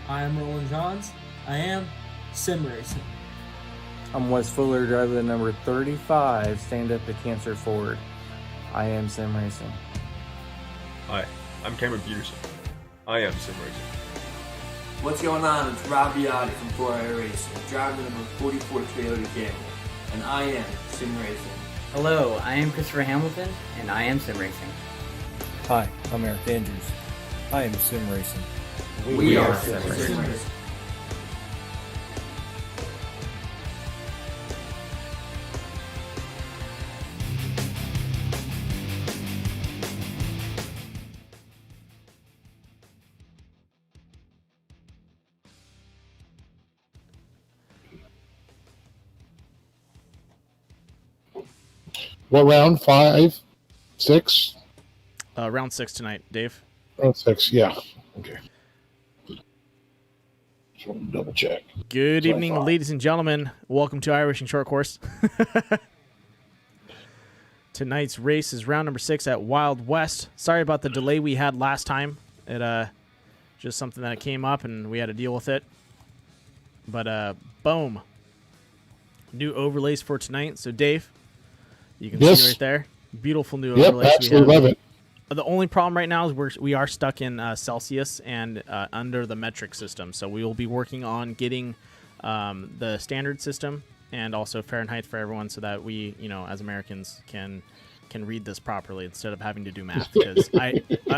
I am Roland Johns. I am sim racing. I'm Wes Fuller, driver the number 35, stand up to Cancer Ford. I am sim racing. Hi, I'm Cameron Peterson. I am sim racing. What's going on? It's Rob Biotti from 4iRacing, driving the number 44 Toyota Camry, and I am sim racing. Hello, I am Christopher Hamilton, and I am sim racing. Hi, I'm Eric Andrews. I am sim racing. We are sim racing. What round? 5, 6? Round 6 tonight, Dave. Round 6, yeah. Okay. Just want to double check. Good evening, ladies and gentlemen. Welcome to iRacing Short Course. Tonight's race is round number 6 at Wild West. Sorry about the delay we had last time. It just something that came up and we had to deal with it. But boom. New overlays for tonight. So Dave, you can see right there. Beautiful new overlays. Yep, absolutely love it. The only problem right now is we are stuck in Celsius and under the metric system. So we will be working on getting the standard system and also Fahrenheit for everyone, so that we, as Americans, can read this properly instead of having to do math. Because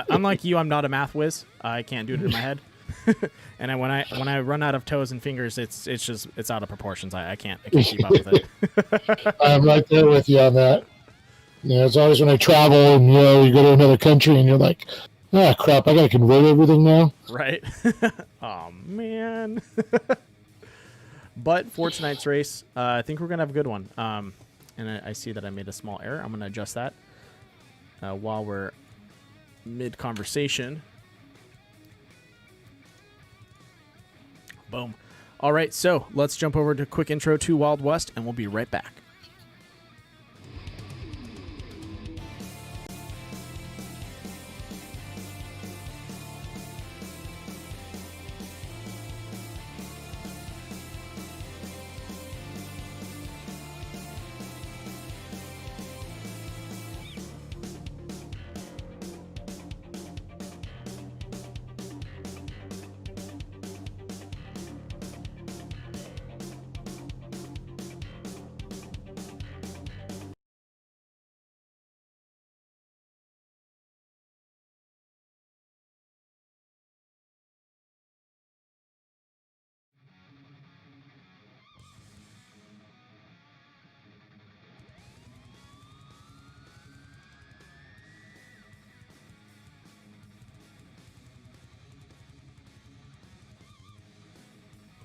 unlike you, I'm not a math whiz. I can't do it in my head. And when I run out of toes and fingers, it's out of proportions. I can't keep up with it. I'm right there with you on that. It's always when I travel and you go to another country and you're like, crap, I gotta convert everything now. Right. Oh man. But for tonight's race, I think we're gonna have a good one. And I see that I made a small error. I'm gonna adjust that while we're mid conversation. Boom. All right, so let's jump over to a quick intro to Wild West, and we'll be right back.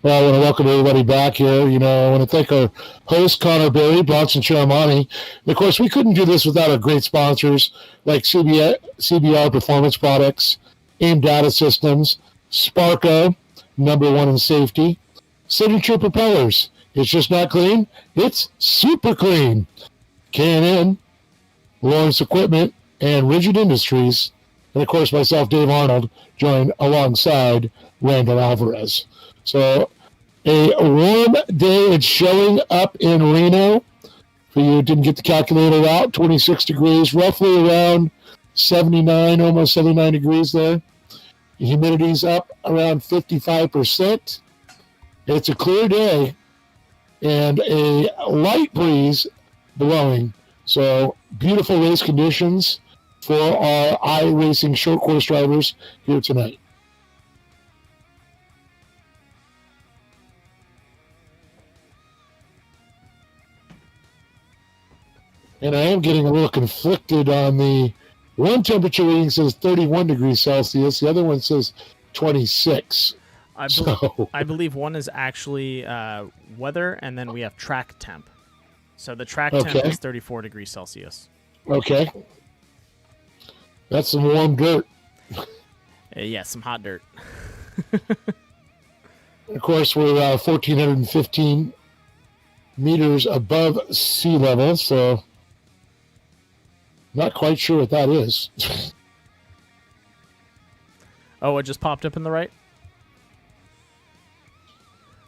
Well, I want to welcome everybody back here. I want to thank our host, Connor Berry, Bronson Charamani. And of course, we couldn't do this without our great sponsors like CBR Performance Products, AIM Data Systems, Sparco, #1 in safety, Signature Propellers. It's just not clean, it's super clean. K&N, Lawrence Equipment, and Rigid Industries. And of course, myself, Dave Arnold, joined alongside Randall Alvarez. So a warm day. It's showing up in Reno. For you who didn't get the calculator out, 26 degrees, roughly around 79, almost 79 degrees there. The humidity's up around 55%. It's a clear day and a light breeze blowing. So beautiful race conditions for our iRacing short course drivers here tonight. And I am getting a little conflicted on the one temperature reading says 31 degrees Celsius. The other one says 26. I believe one is actually weather, and then we have track temp. So the track temp is 34 degrees Celsius. Okay. That's some warm dirt. Yeah, some hot dirt. Of course, we're 1,415 meters above sea level, so not quite sure what that is. Oh, it just popped up in the right?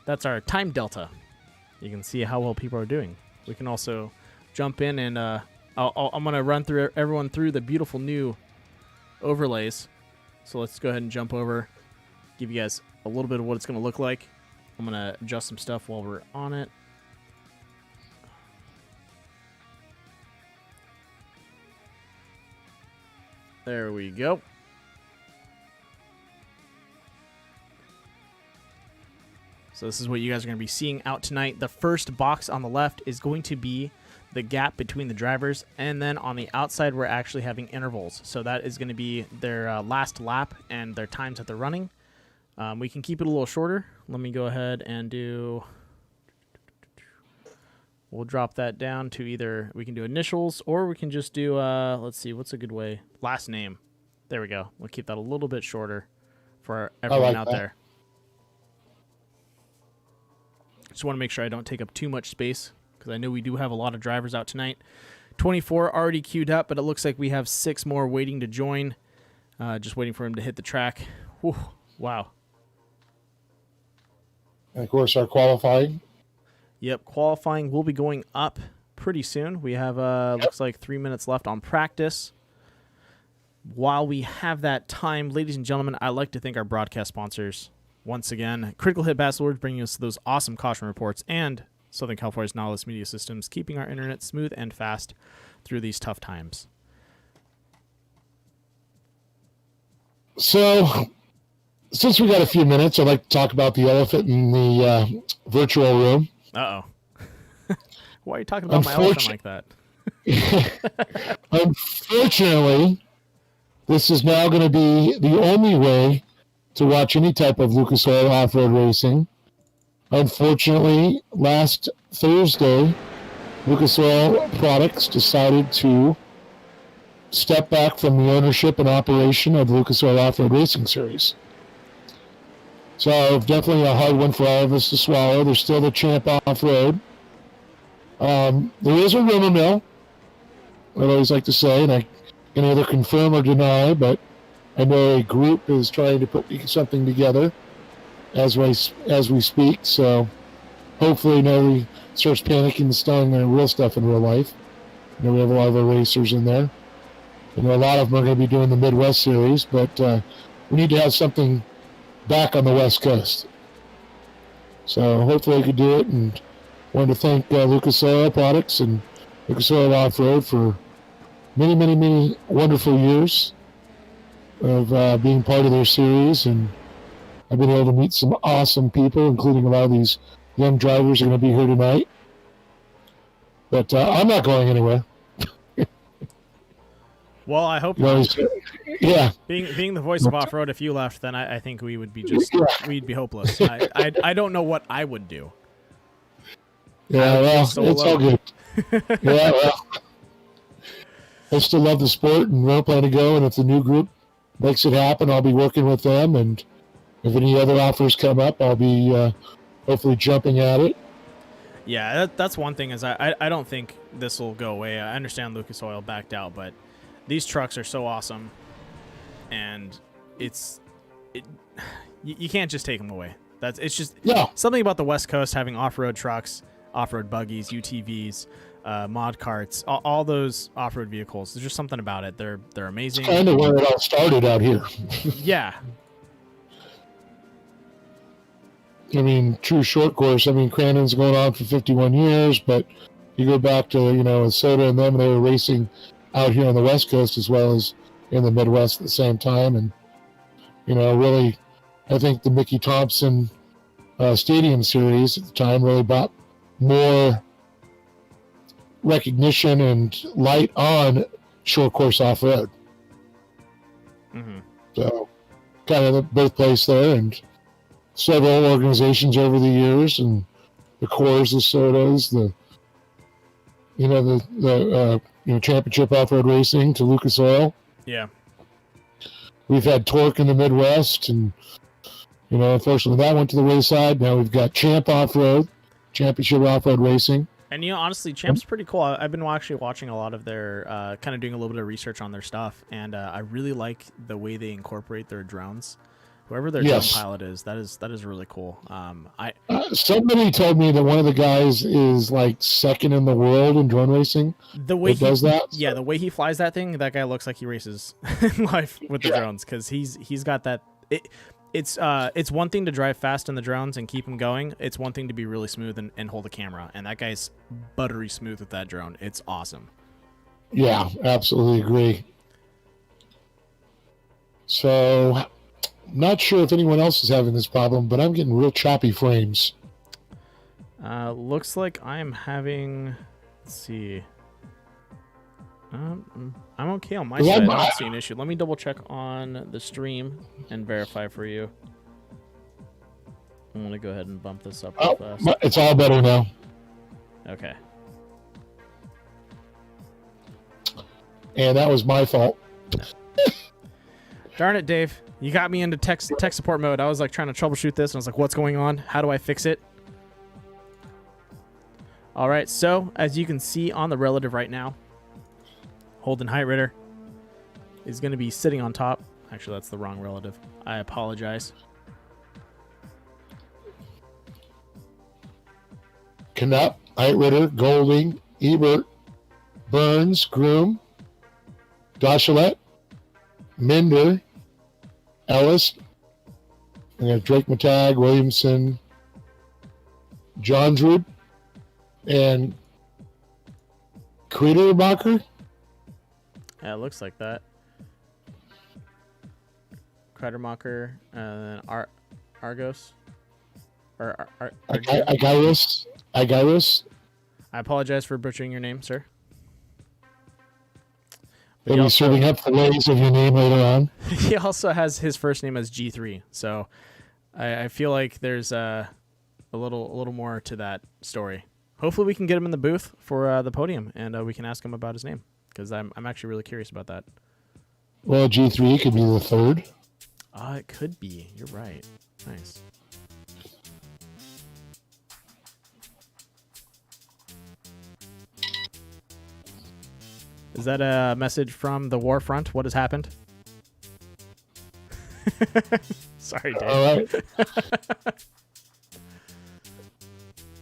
that's our time delta. You can see how well people are doing. We can also jump in and I'm going to run through everyone through the beautiful new overlays. So let's go ahead and jump over, give you guys a little bit of what it's going to look like. I'm going to adjust some stuff while we're on it. There we go. So this is what you guys are going to be seeing out tonight. The first box on the left is going to be the gap between the drivers, and then on the outside we're actually having intervals. So that is going to be their last lap and their times that they're running. We can keep it a little shorter. Let me go ahead and do... We'll drop that down to either... We can do initials, or we can just do... let's see, what's a good way? Last name. There we go. We'll keep that a little bit shorter for everyone out there. Just want to make sure I don't take up too much space, because I know we do have a lot of drivers out tonight. 24 already queued up, but it looks like we have 6 more waiting to join. Just waiting for him to hit the track. Whew, wow. And of course, our qualifying. Yep, qualifying will be going up pretty soon. We have, looks like 3 minutes left on practice. While we have that time, ladies and gentlemen, I'd like to thank our broadcast sponsors. Once again, Critical Hit Bachelors bringing us those awesome caution reports, and Southern California's Nautilus Media Systems keeping our internet smooth and fast through these tough times. So, since we got a few minutes, I'd like to talk about the elephant in the virtual room. Uh-oh. Why are you talking about my elephant like that? Unfortunately, this is now going to be the only way to watch any type of Lucas Oil off-road racing. Unfortunately, last Thursday, Lucas Oil Products decided to step back from the ownership and operation of the Lucas Oil Off-Road Racing Series. So definitely a hard one for all of us to swallow. There's still the Champ Off-Road. There is a rumor mill, I'd always like to say, and I can either confirm or deny, but I know a group is trying to put something together as we speak, so hopefully nobody starts panicking and stealing their real stuff in real life. We have a lot of our racers in there. A lot of them are going to be doing the Midwest Series, but we need to have something back on the West Coast. So hopefully I could do it, and wanted to thank Lucas Oil Products and Lucas Oil Off-Road for many, many, many wonderful years of being part of their series, and I've been able to meet some awesome people, including a lot of these young drivers are going to be here tonight. But I'm not going anywhere. Well, I hope not. Yeah. Being the voice of off-road, if you left, then I think we would be we'd be hopeless. I don't know what I would do. Yeah, well, it's all good. Yeah, well, I still love the sport and don't plan to go, and if the new group makes it happen, I'll be working with them, and if any other offers come up, I'll be hopefully jumping at it. Yeah, that's one thing is I don't think this will go away. I understand Lucas Oil backed out, but these trucks are so awesome, and you can't just take them away. It's just something about the West Coast having off-road trucks, off-road buggies, UTVs, mod carts, all those off-road vehicles. There's just something about it. They're amazing. It's kind of where it all started out here. Yeah. I mean, true short course. I mean, Crandon's going on for 51 years, but you go back to, Soda and them, they were racing out here on the West Coast as well as in the Midwest at the same time. And, really, I think the Mickey Thompson Stadium Series at the time really brought more recognition and light on short course off-road. Mm-hmm. So, kind of the birthplace there, and several organizations over the years, and the Coors, the Sodas, the Championship Off-Road Racing to Lucas Oil. Yeah. We've had Torque in the Midwest, and, unfortunately that went to the wayside. Now we've got Champ Off-Road, Championship Off-Road Racing. And, honestly, Champ's pretty cool. I've been actually watching a lot of their, kind of doing a little bit of research on their stuff, and I really like the way they incorporate their drones. Whoever their Yes. drone pilot is, that is really cool. Somebody told me that one of the guys is like second in the world in drone racing. The way Does that? Yeah, the way he flies that thing, that guy looks like he races in life with the drones, because he's got that. It's one thing to drive fast in the drones and keep them going. It's one thing to be really smooth and hold a camera. And that guy's buttery smooth with that drone. It's awesome. Yeah, absolutely agree. So, not sure if anyone else is having this problem, but I'm getting real choppy frames. Looks like I'm having. Let's see. I'm okay on my side. I don't see an issue. Let me double check on the stream and verify for you. I'm gonna go ahead and bump this up real fast. It's all better now. Okay. And that was my fault. Darn it, Dave. You got me into tech support mode. I was like trying to troubleshoot this, and I was like, what's going on? How do I fix it? All right, so as you can see on the relative right now, Holden Heitritter is going to be sitting on top. Actually, that's the wrong relative. I apologize. Knupp, Heitritter, Golding, Ebert, Burns, Groom, Dachelet, Minder, Ellis, and then Drake Matag, Williamson, Johnsrud, and Krederbacher. Yeah, it looks like that. Kredermacher, and then Argos. Or Agairos. I apologize for butchering your name, sir. They'll be serving up the ways of your name later on. He also has his first name as G3, so I feel like there's a little more to that story. Hopefully, we can get him in the booth for the podium, and we can ask him about his name, because I'm actually really curious about that. Well, G3 could be the third. It could be. You're right. Nice. Is that a message from the war front? What has happened? Sorry, Dave. All right.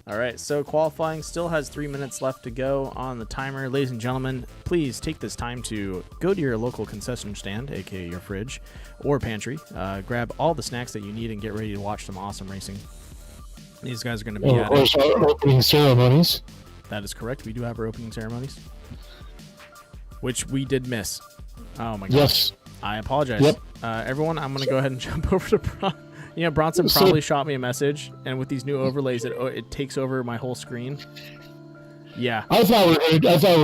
All right, so qualifying still has 3 minutes left to go on the timer. Ladies and gentlemen, please take this time to go to your local concession stand, aka your fridge or pantry. Grab all the snacks that you need and get ready to watch some awesome racing. These guys are going to be And of course, our opening ceremonies. That is correct. We do have our opening ceremonies, which we did miss. Oh my gosh. Yes. I apologize. Yep. Everyone, I'm going to go ahead and jump over to Bron. You know, Bronson probably shot me a message, and with these new overlays, it takes over my whole screen. Yeah. I thought we were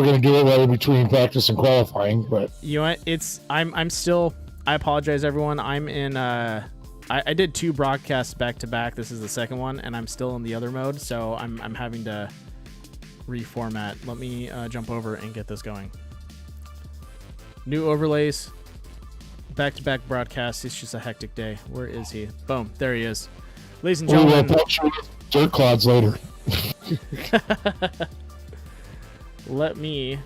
gonna do it right in between practice and qualifying, but You know what? I'm still. I apologize, everyone. I'm in. I did 2 broadcasts back to back. This is the second one, and I'm still in the other mode, so I'm having to reformat. Let me jump over and get this going. New overlays. Back-to-back broadcasts. It's just a hectic day. Where is he? Boom. There he is. Ladies and we will gentlemen. puncture dirt clods later. Let me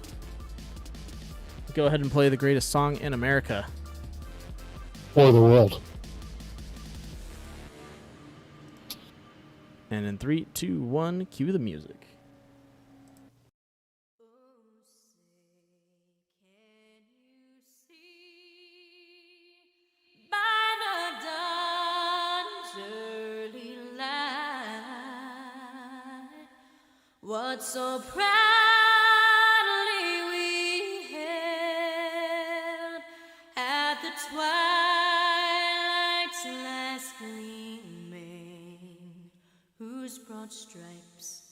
go ahead and play the greatest song in America. For the world. And in 3, 2, 1, cue the music. What so proudly we hailed at the twilight's last gleaming, whose broad stripes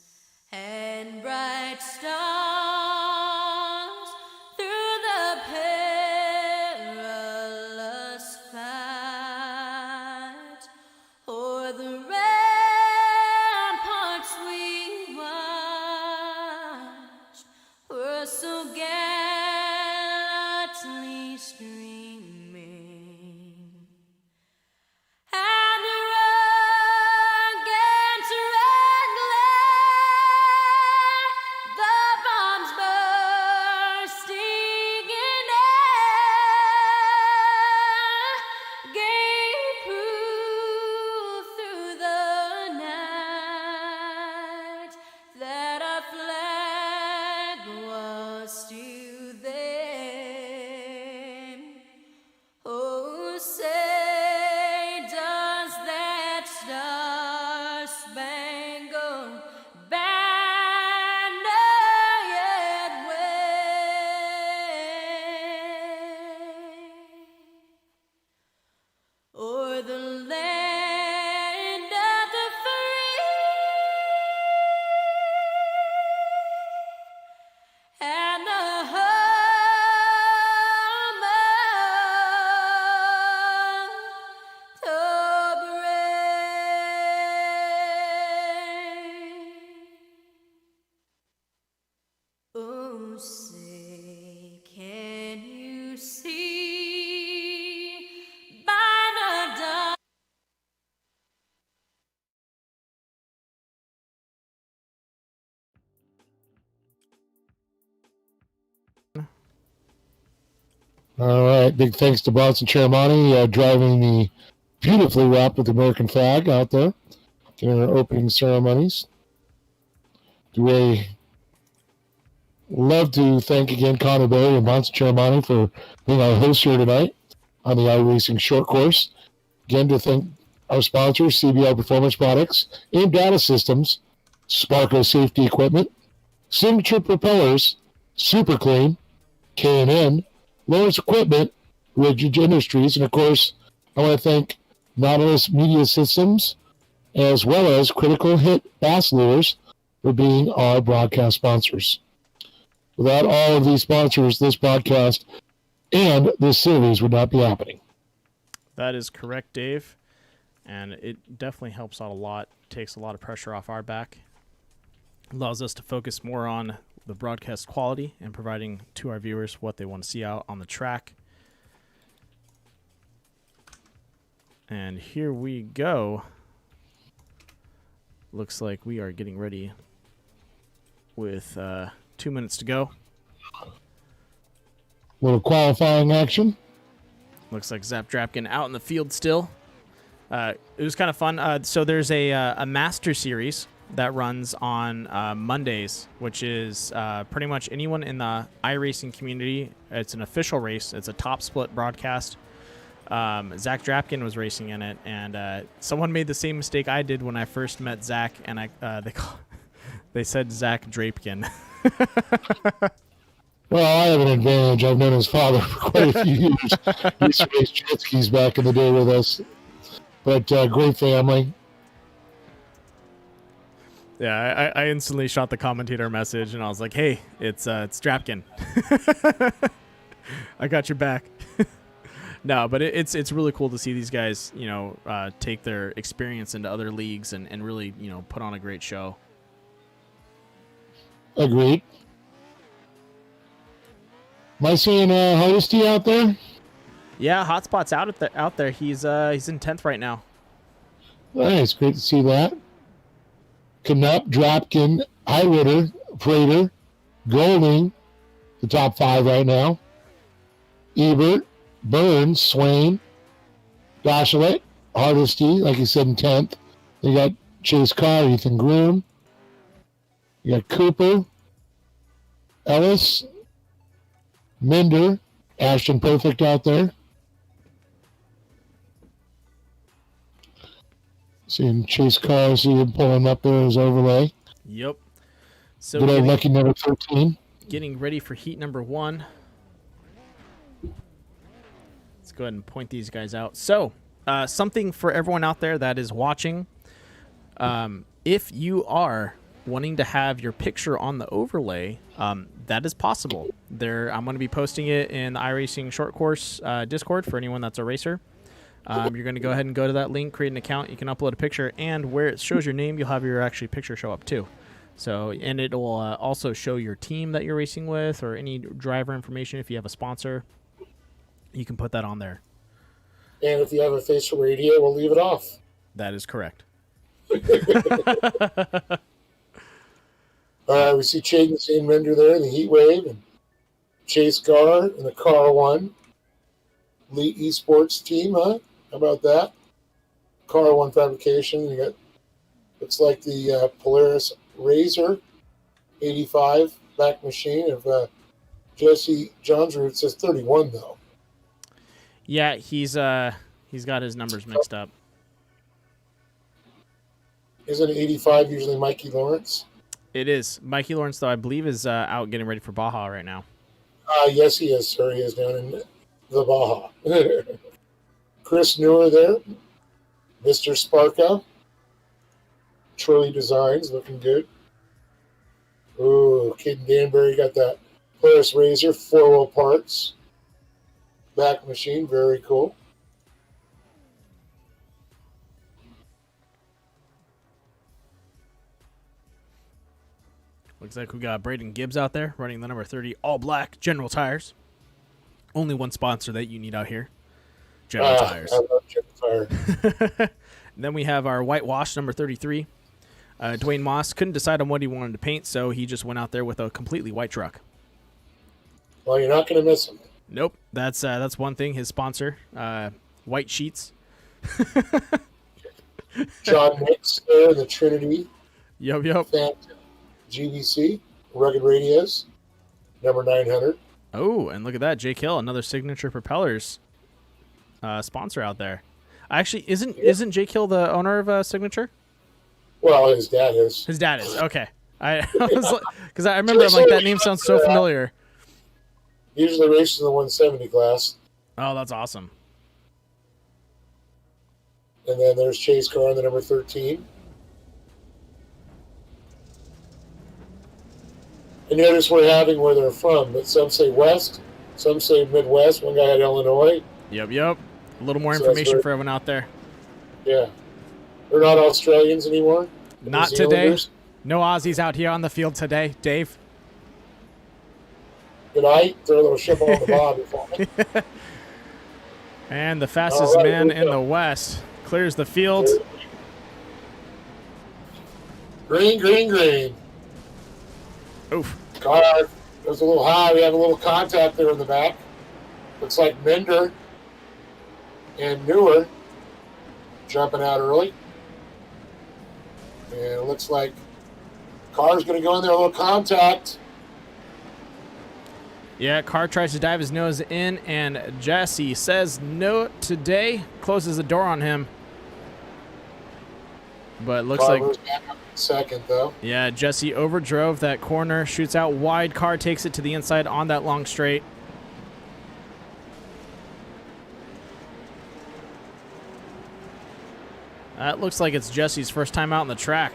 and bright stars through the perilous fight o'er the ramparts we watched were so gallantly streaming, and the rugged red glare, the bombs burst All right. Big thanks to Bronson Chermani driving the beautifully wrapped with the American flag out there during our opening ceremonies. Do we love to thank again Connor Berry and Bronson Chermani for being our hosts here tonight on the iRacing short course. Again, to thank our sponsors, CBR Performance Products, AIM Data Systems, Sparco Safety Equipment, Signature Propellers, Super Clean, K&N, Lawrence Equipment, Rigid Industries, and of course, I want to thank Nautilus Media Systems, as well as Critical Hit Bass Lures for being our broadcast sponsors. Without all of these sponsors, this broadcast and this series would not be happening. That is correct, Dave. And it definitely helps out a lot, takes a lot of pressure off our back, allows us to focus more on the broadcast quality and providing to our viewers what they want to see out on the track. And here we go. Looks like we are getting ready with 2 minutes to go. Little qualifying action. Looks like Zap Drapkin out in the field still. It was kind of fun. So there's a Master Series that runs on Mondays, which is pretty much anyone in the iRacing community. It's an official race. It's a top split broadcast. Zach Drapkin was racing in it, and someone made the same mistake I did when I first met Zach, and they said Zach Drapkin. Well, I have an advantage. I've known his father for quite a few years. He used to race jet skis back in the day with us. But great family. Yeah, I instantly shot the commentator a message, and I was like, "Hey, it's Drapkin. I got your back." No, but it's really cool to see these guys, take their experience into other leagues and really, put on a great show. Agreed. Am I seeing Hardesty out there? Yeah, Hotspot's out there. He's in 10th right now. Nice, great to see that. Knupp, Drapkin, Highritter, Prater, Golding, the top 5 right now. Ebert, Burns, Swain, Dashalet, Hardesty, like you said, in 10th. You got Chase Carr, Ethan Groom. You got Cooper, Ellis, Minder, Ashton Perfect out there. Seeing Chase Carr, see him pulling up there as overlay. Yep. So good old lucky number 13. Getting ready for heat number 1. Let's go ahead and point these guys out. So, something for everyone out there that is watching. If you are wanting to have your picture on the overlay, that is possible. I'm going to be posting it in the iRacing short course Discord for anyone that's a racer. You're going to go ahead and go to that link, create an account. You can upload a picture, and where it shows your name, you'll have your actually picture show up too. So, and it will also show your team that you're racing with, or any driver information. If you have a sponsor, you can put that on there. And if you have a facial radio, we'll leave it off. That is correct. We see Chaden St. Render there in the Heat Wave, and Chase Carr in the Car 1. Elite Esports team, huh? How about that? Car 1 fabrication. You got, looks like the Polaris Razor 85 back machine of Jesse Johnsrud. It says 31 though. Yeah, he's got his numbers mixed up. Isn't 85 usually Mikey Lawrence? It is. Mikey Lawrence, though, I believe is out getting ready for Baja right now. Yes, he is, sir. He is down in the Baja. Chris Newer there. Mr. Sparka. Trolley Designs, looking good. Ooh, Kid Danbury got that Polaris Razor, 4-wheel parts. Back machine, very cool. Looks like we got Braden Gibbs out there running the number 30 all black General Tires. Only one sponsor that you need out here. General Tires. I love General Tire. And then we have our whitewash number 33. Dwayne Moss couldn't decide on what he wanted to paint, so he just went out there with a completely white truck. Well, you're not going to miss him. Nope. That's one thing. His sponsor, White Sheets. John Nix there, the Trinity. Yup. Phantom GVC, Rugged Radios, number 900. Oh, and look at that. Jake Hill, another Signature Propellers sponsor out there. Actually, isn't Jake Hill the owner of Signature? Well, his dad is. His dad is. Okay. I was because I remember I'm like, that name sounds so familiar. Usually races in the 170 class. Oh, that's awesome. And then there's Chase Carr in the number 13. And notice we're having where they're from, but some say West, some say Midwest. One guy had Illinois. Yep. A little more So information for everyone out there. Yeah. They're not Australians anymore. Not New today. Zealanders. No Aussies out here on the field today, Dave. Good night. Throw a little ship on the bob. Before me. And the fastest All right, man here we in go. the West clears the field. Green. Oof. Car goes a little high. We have a little contact there in the back. Looks like Mender and Newer jumping out early. And it looks like Carr's going to go in there, a little contact. Yeah, Carr tries to dive his nose in, and Jesse says no today. Closes the door on him. But it looks Carr like, moves back up in second, though. yeah, Jesse overdrove that corner, shoots out wide. Carr takes it to the inside on that long straight. That looks like it's Jesse's first time out on the track.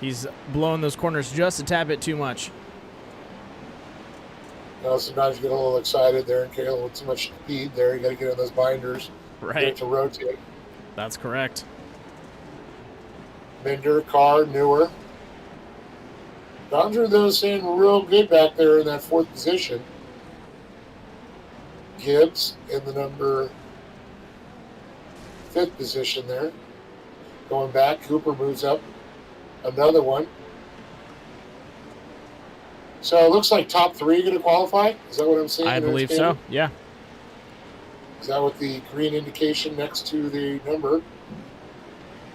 He's blowing those corners just a tad bit too much. You know, sometimes you get a little excited there and get a little too much speed there. You got to get in those binders. Get it Right. to rotate. That's correct. Mender, Carr, Newer. Dodger, though, staying real good back there in that fourth position. Gibbs in the number 5th position there. Going back, Cooper moves up another one. So it looks like top 3 going to qualify. Is that what I'm seeing? I believe so. Yeah. Is that with the green indication next to the number?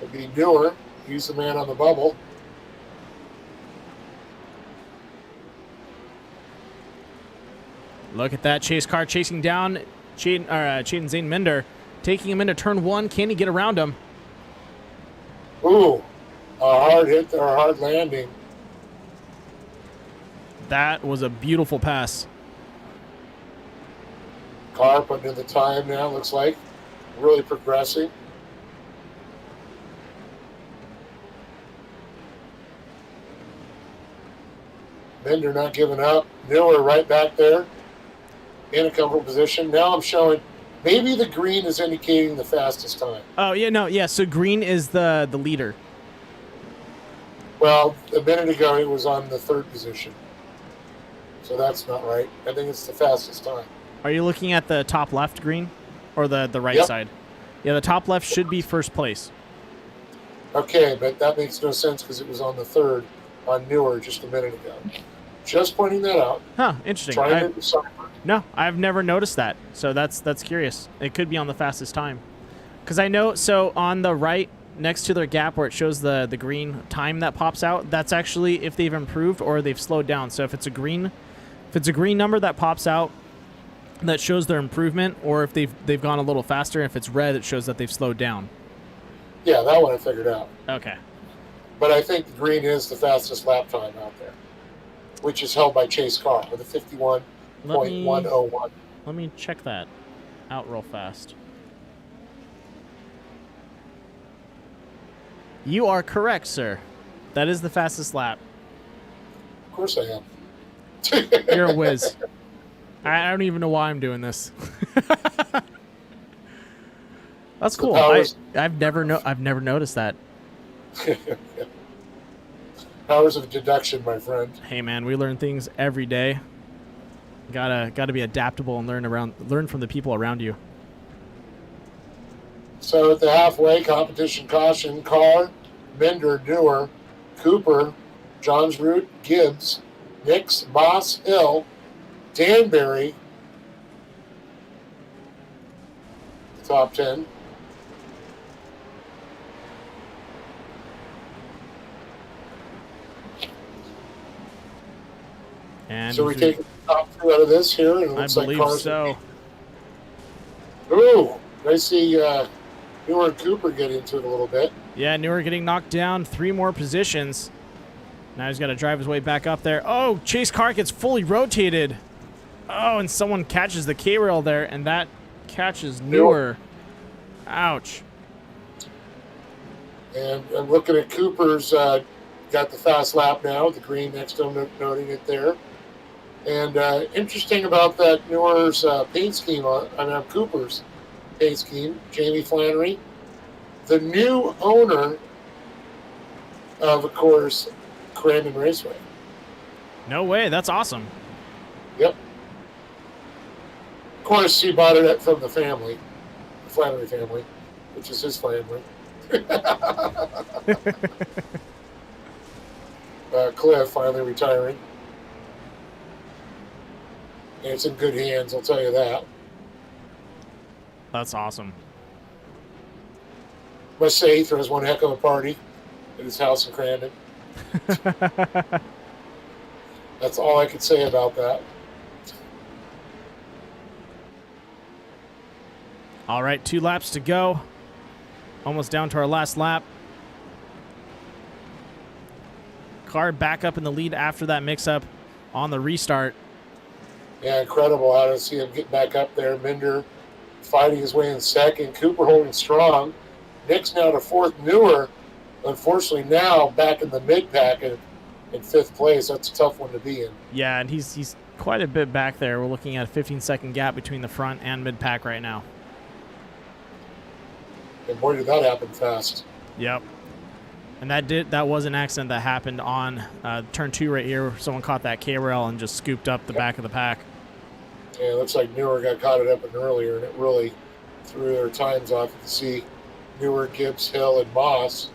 Would be Newer. He's the man on the bubble. Look at that. Chase Carr chasing down Chaden Zane Mender, taking him into turn 1. Can he get around him? Ooh, a hard hit there, a hard landing. That was a beautiful pass. Carr putting in the time now, looks like. Really progressing. Mender not giving up. Newer right back there in a comfortable position. Now I'm showing maybe the green is indicating the fastest time. Oh, yeah, no, yeah. So green is the leader. Well, a minute ago he was on the 3rd position. So that's not right. I think it's the fastest time. Are you looking at the top left green or the right Yep. side? Yeah, the top left should be first place. Okay, but that makes no sense because it was on the 3rd on Newer just a minute ago. Just pointing that out. Huh, interesting. Trying to decipher. No, I've never noticed that. So that's curious. It could be on the fastest time. Because I know, so on the right, next to their gap where it shows the green time that pops out, that's actually if they've improved or they've slowed down. So if it's a green number that pops out, that shows their improvement, or if they've gone a little faster. If it's red, it shows that they've slowed down. Yeah, that one I figured out. Okay. But I think the green is the fastest lap time out there, which is held by Chase Carr with a 51.101. Let me check that out real fast. You are correct, sir. That is the fastest lap. Of course I am. You're a whiz. I don't even know why I'm doing this. That's cool. I've never noticed that. Powers of deduction, my friend. Hey man, we learn things every day. Gotta be adaptable and learn from the people around you. So at the halfway, competition caution, Carr, Mender, Newer, Cooper, Johnsroot, Gibbs, Nix, Boss, Hill, Danbury, top 10. And So we take the top 2 out of this here, and it I looks like believe cars. so. Ooh, I see Newer and Cooper get into it a little bit. Yeah, Newer getting knocked down 3 more positions. Now he's got to drive his way back up there. Oh, Chase car gets fully rotated. Oh, and someone catches the K-rail there, and that catches Newer. Ouch. And I'm looking at Cooper's got the fast lap now, the green next to him noting it there. And interesting about that Newer's paint scheme, Cooper's paint scheme, Jamie Flannery, the new owner of course, Crandon Raceway. No way, that's awesome. Yep. Of course, he bought it from the family, the Flannery family, which is his family. Cliff finally retiring. And it's in good hands, I'll tell you that. That's awesome. Must say he throws one heck of a party at his house in Crandon. That's all I could say about that. All right, 2 laps to go. Almost down to our last lap. Car back up in the lead after that mix-up on the restart. Yeah, incredible how to see him get back up there. Minder fighting his way in second. Cooper holding strong. Nick's now to 4th. Newer, unfortunately, now back in the mid-pack in 5th place. That's a tough one to be in. Yeah, and he's quite a bit back there. We're looking at a 15-second gap between the front and mid-pack right now. And boy, did that happen fast. Yep. And that was an accident that happened on turn 2 right here. Someone caught that K-rail and just scooped up the back of the pack. Yeah, it looks like Newer got caught it up in earlier, and it really threw their times off. You can see Newer, Gibbs, Hill, and Moss.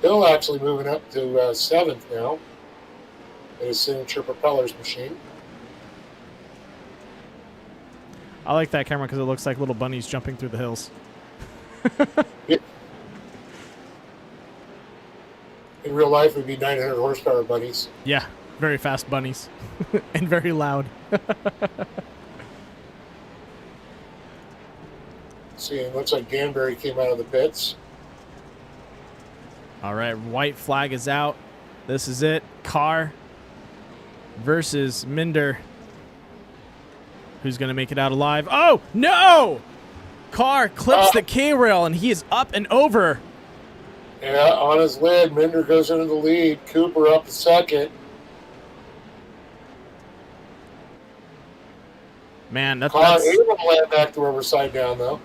Hill actually moving up to 7th now in his signature propellers machine. I like that camera because it looks like little bunnies jumping through the hills. Yeah. In real life, it would be 900 horsepower bunnies. Yeah, very fast bunnies. And very loud. See, it looks like Danbury came out of the pits. All right, white flag is out. This is it. Carr versus Minder. Who's going to make it out alive? Oh, no! Carr clips the K-rail, and he is up and over. Yeah, on his lid. Minder goes into the lead. Cooper up to 2nd. Man, that's able to land back to Riverside down, though.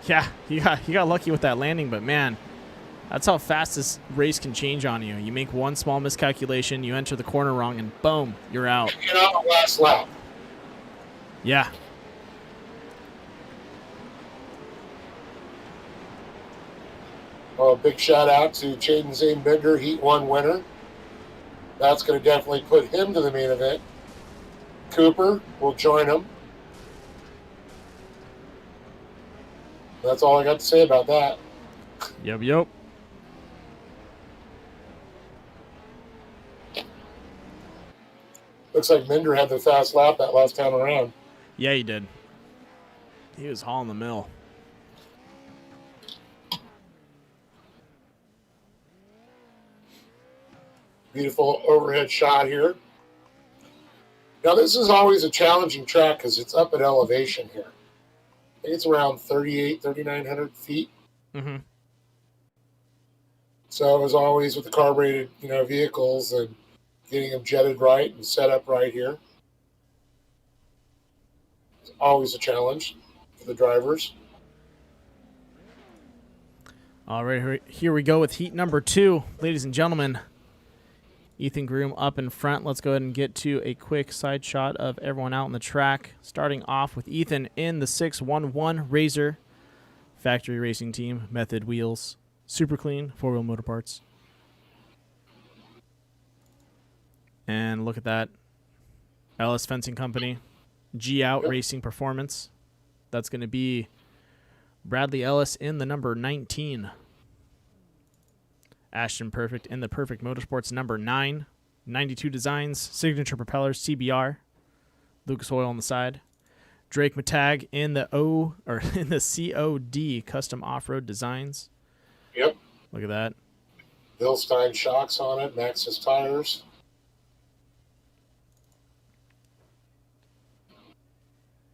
Yeah, he got lucky with that landing, but man, that's how fast this race can change on you. You make one small miscalculation, you enter the corner wrong, and boom, you're out. Get on the last lap. Yeah. Oh, a big shout out to Jaden Zane Bender, Heat 1 winner. That's going to definitely put him to the main event. Cooper will join him. That's all I got to say about that. Yep. Looks like Minder had the fast lap that last time around. Yeah, he did. He was hauling the mill. Beautiful overhead shot here. Now, this is always a challenging track because it's up at elevation here. I think it's around 3,900 feet. Mm-hmm. So, as always, with the carbureted, vehicles and getting them jetted right and set up right here, it's always a challenge for the drivers. All right, here we go with heat number 2, ladies and gentlemen. Ethan Groom up in front. Let's go ahead and get to a quick side shot of everyone out on the track. Starting off with Ethan in the 611 Razor factory racing team, Method wheels, super clean, 4-wheel motor parts. And look at that. LS Fencing Company, G Out Racing Performance. That's going to be Bradley Ellis in the number 19. Ashton Perfect in the Perfect Motorsports number 9. 92 Designs, Signature Propellers, CBR. Lucas Oil on the side. Drake Matag in the in the COD Custom Off-Road Designs. Yep. Look at that. Bilstein shocks on it, Maxxis tires.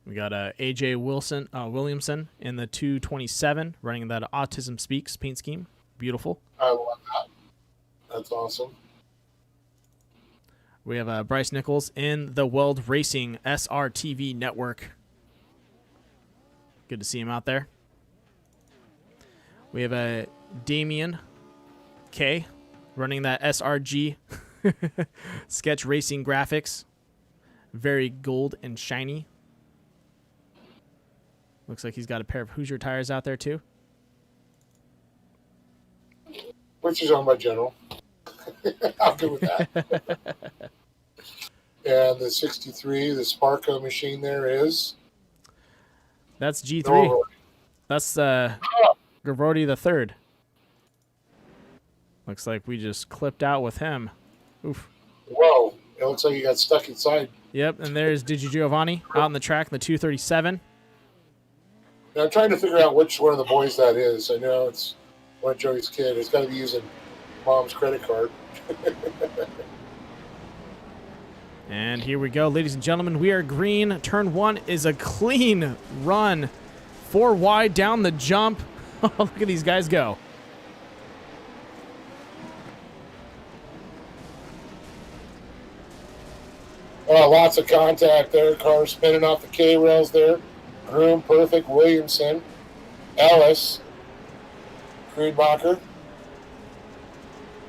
We got AJ Williamson in the 227, running that Autism Speaks paint scheme. Beautiful. I love that. That's awesome. We have Bryce Nichols in the World Racing SRTV network. Good to see him out there. We have Damian K running that SRG Sketch Racing graphics. Very gold and shiny. Looks like he's got a pair of Hoosier tires out there too. Which is owned by General. I'm good with that. And the 63, the Sparko machine there is. That's G3. Norwood. That's Gavrodi the third. Looks like we just clipped out with him. Oof. Whoa. It looks like he got stuck inside. Yep, and there's Digi Giovanni out on the track in the 237. Now, I'm trying to figure out which one of the boys that is. I know it's one of Joey's kid. It's got to be using mom's credit card. And here we go, ladies and gentlemen. We are green. Turn 1 is a clean run. 4 wide down the jump. Look at these guys go. Oh, lots of contact there. Car spinning off the K-rails there. Groom, Perfect, Williamson, Ellis, Krudenbacher.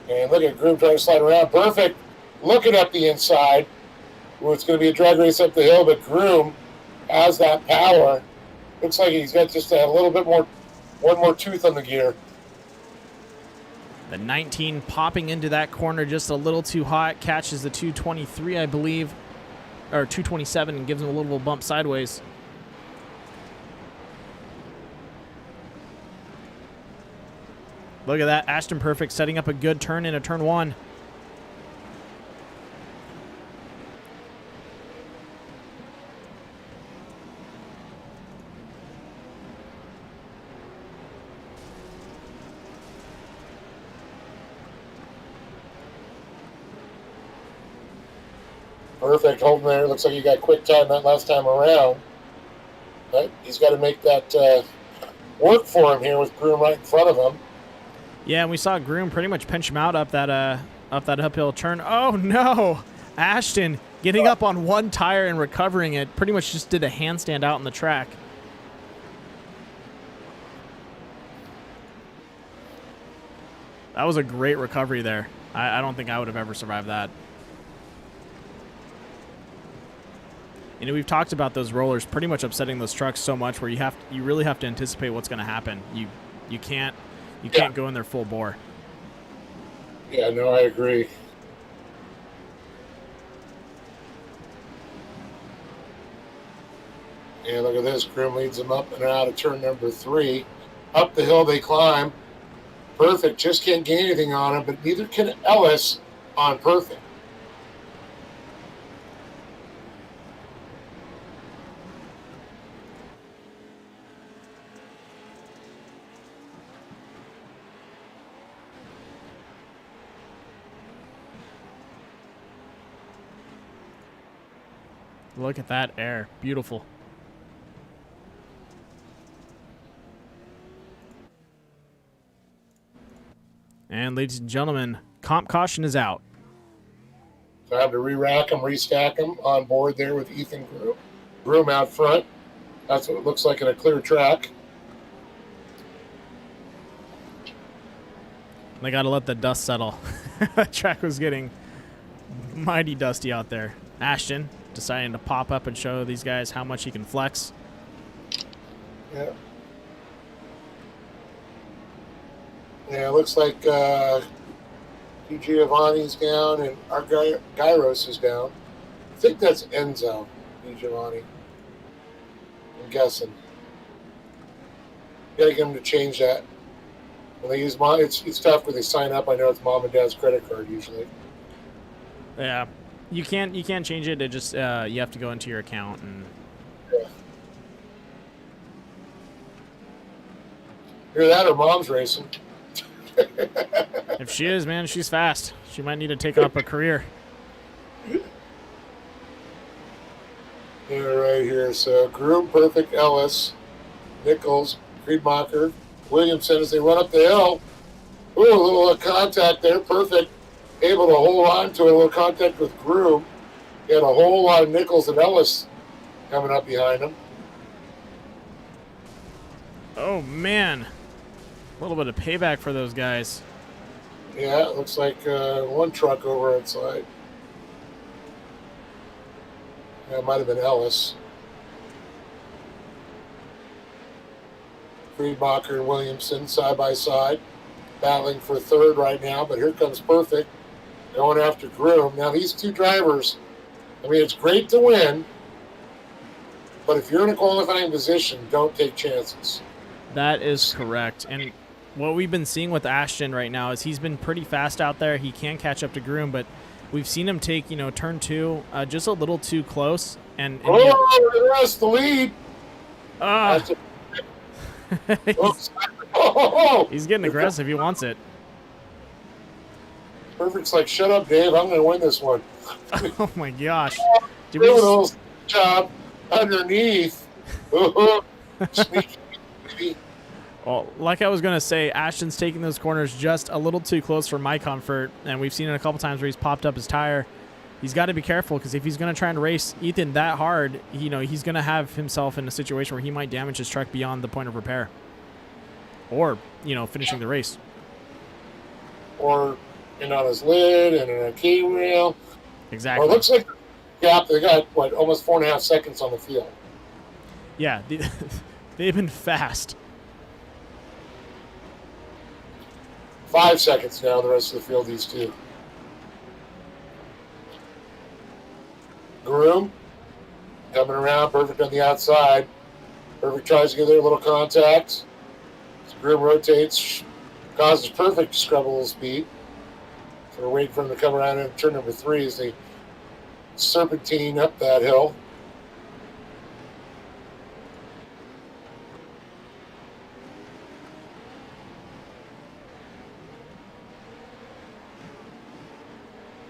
And look at Groom trying to slide around. Perfect looking up the inside. Well, it's going to be a drag race up the hill, but Groom has that power. Looks like he's got just a little bit more, one more tooth on the gear. The 19 popping into that corner just a little too hot. Catches the 223, I believe, or 227, and gives him a little bump sideways. Look at that. Ashton Perfect setting up a good turn into turn 1. Perfect holding there. Looks like he got quick time that last time around. But he's got to make that work for him here with Groom right in front of him. Yeah, and we saw Groom pretty much pinch him out up that uphill turn. Oh no! Ashton getting up on one tire and recovering it. Pretty much just did a handstand out on the track. That was a great recovery there. I don't think I would have ever survived that. You know, we've talked about those rollers pretty much upsetting those trucks so much where you really have to anticipate what's going to happen. You can't go in there full bore. Yeah, no, I agree. And look at this. Groom leads them up and out of turn number 3. Up the hill they climb. Perfect. Just can't get anything on him, but neither can Ellis on Perfect. Look at that air. Beautiful. And ladies and gentlemen, comp caution is out. Time to re-rack them, restack them on board there with Ethan Groom. Groom out front. That's what it looks like in a clear track. They got to let the dust settle. The track was getting mighty dusty out there. Ashton deciding to pop up and show these guys how much he can flex. Yeah. Yeah, it looks like Di Giovanni's down and our Gyros is down. I think that's Enzo, Di Giovanni. I'm guessing. Got to get them to change that. When they use it's tough when they sign up. I know it's mom and dad's credit card usually. Yeah, you can't change it. It just you have to go into your account and. Yeah. Either that or mom's racing. If she is, man, she's fast. She might need to take up a career. Yeah, right here. So Groom, Perfect, Ellis, Nichols, Friedmacher, Williamson as they run up the hill. Ooh, a little contact there. Perfect. Able to hold on to it. A little contact with Groom. He had a whole lot of Nichols and Ellis coming up behind him. Oh, man. A little bit of payback for those guys. Yeah, it looks like one truck over outside. Yeah, it might have been Ellis. Friedmacher and Williamson side by side, battling for third right now, but here comes Perfect going after Groom. Now, these two drivers, I mean, it's great to win, but if you're in a qualifying position, don't take chances. That is correct. And what we've been seeing with Ashton right now is he's been pretty fast out there. He can catch up to Groom, but we've seen him take, turn two just a little too close. And the rest the lead. He's getting aggressive. He wants it. Perfect's like, shut up, Dave. I'm going to win this one. Oh, my gosh. Did we a little job underneath. Sneaky. Well, like I was going to say, Ashton's taking those corners just a little too close for my comfort, and we've seen it a couple times where he's popped up his tire. He's got to be careful, because if he's going to try and race Ethan that hard, he's going to have himself in a situation where he might damage his truck beyond the point of repair. Or, finishing the race. Or on his lid and in a key rail. Exactly. Well, it looks like they got, almost 4.5 seconds on the field. Yeah, they've been fast. 5 seconds now, the rest of the field, these two. Groom coming around, Perfect on the outside. Perfect tries to get their little contact. As Groom rotates, causes Perfect to scrub a little speed. So we're waiting for him to come around in turn number 3 as they serpentine up that hill.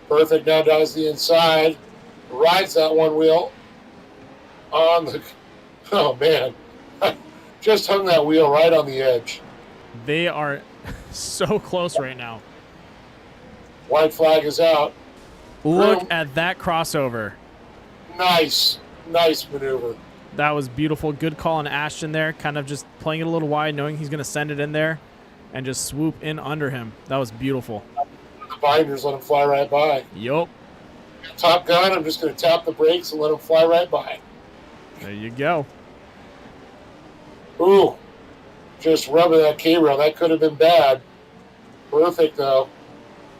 Perfect now does the inside, rides that one wheel on the. Oh man, just hung that wheel right on the edge. They are so close right now. White flag is out. Look at that crossover. Nice maneuver. That was beautiful. Good call on Ashton there. Kind of just playing it a little wide, knowing he's going to send it in there and just swoop in under him. That was beautiful. The binders let him fly right by. Yup. Top Gun, I'm just going to tap the brakes and let him fly right by. There you go. Ooh, just rubbing that K-rail. That could have been bad. Perfect, though.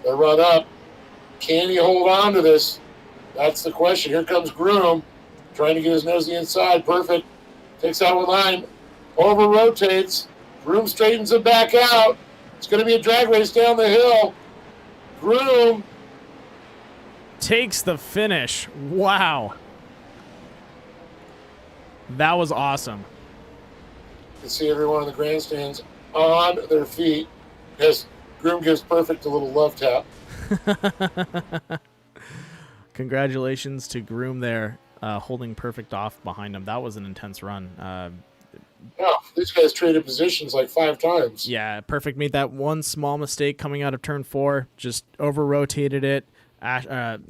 They run up. Can he hold on to this? That's the question. Here comes Groom, trying to get his nose to the inside. Perfect. Takes out one line. Over rotates. Groom straightens it back out. It's going to be a drag race down the hill. Groom takes the finish. Wow. That was awesome. You can see everyone in the grandstands on their feet as Groom gives Perfect a little love tap. Congratulations to Groom there, holding Perfect off behind him. That was an intense run. These guys traded positions like 5 times. Yeah, Perfect made that one small mistake coming out of turn 4, just over-rotated it.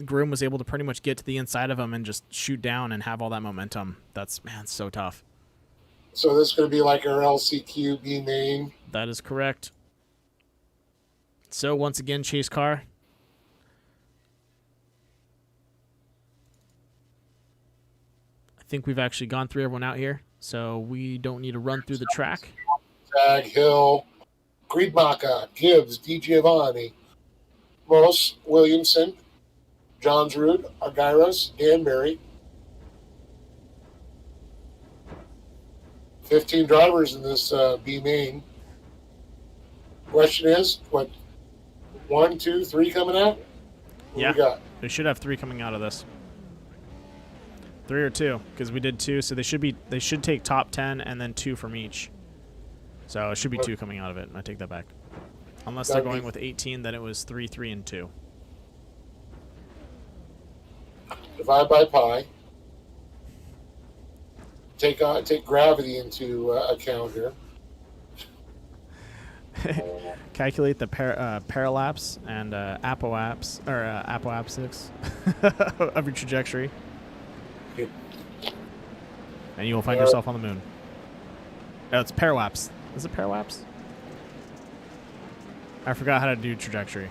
Groom was able to pretty much get to the inside of him and just shoot down and have all that momentum. That's, so tough. So this is going to be like our LCQ B main. That is correct. So once again, chase car. I think we've actually gone through everyone out here, so we don't need to run through the track. Tag, Hill, Griedmacher, Gibbs, DiGiovanni, Moss, Williamson, Johnsrud, Argyros, Dan Mary, 15 drivers in this B main. Question is, what, 1, 2, 3 coming out? What Yeah. we got? They should have 3 coming out of this. 3 or 2, because we did 2, so they should take top 10 and then 2 from each. So it should be 2 coming out of it. I take that back. Unless they're going with 18, then it was 3, 3, and 2. Divide by pi. Take gravity into account here. Calculate the parallax and apoapsis of your trajectory, and you will find yourself on the moon. Oh, it's parallax. Is it parallax? I forgot how to do trajectory.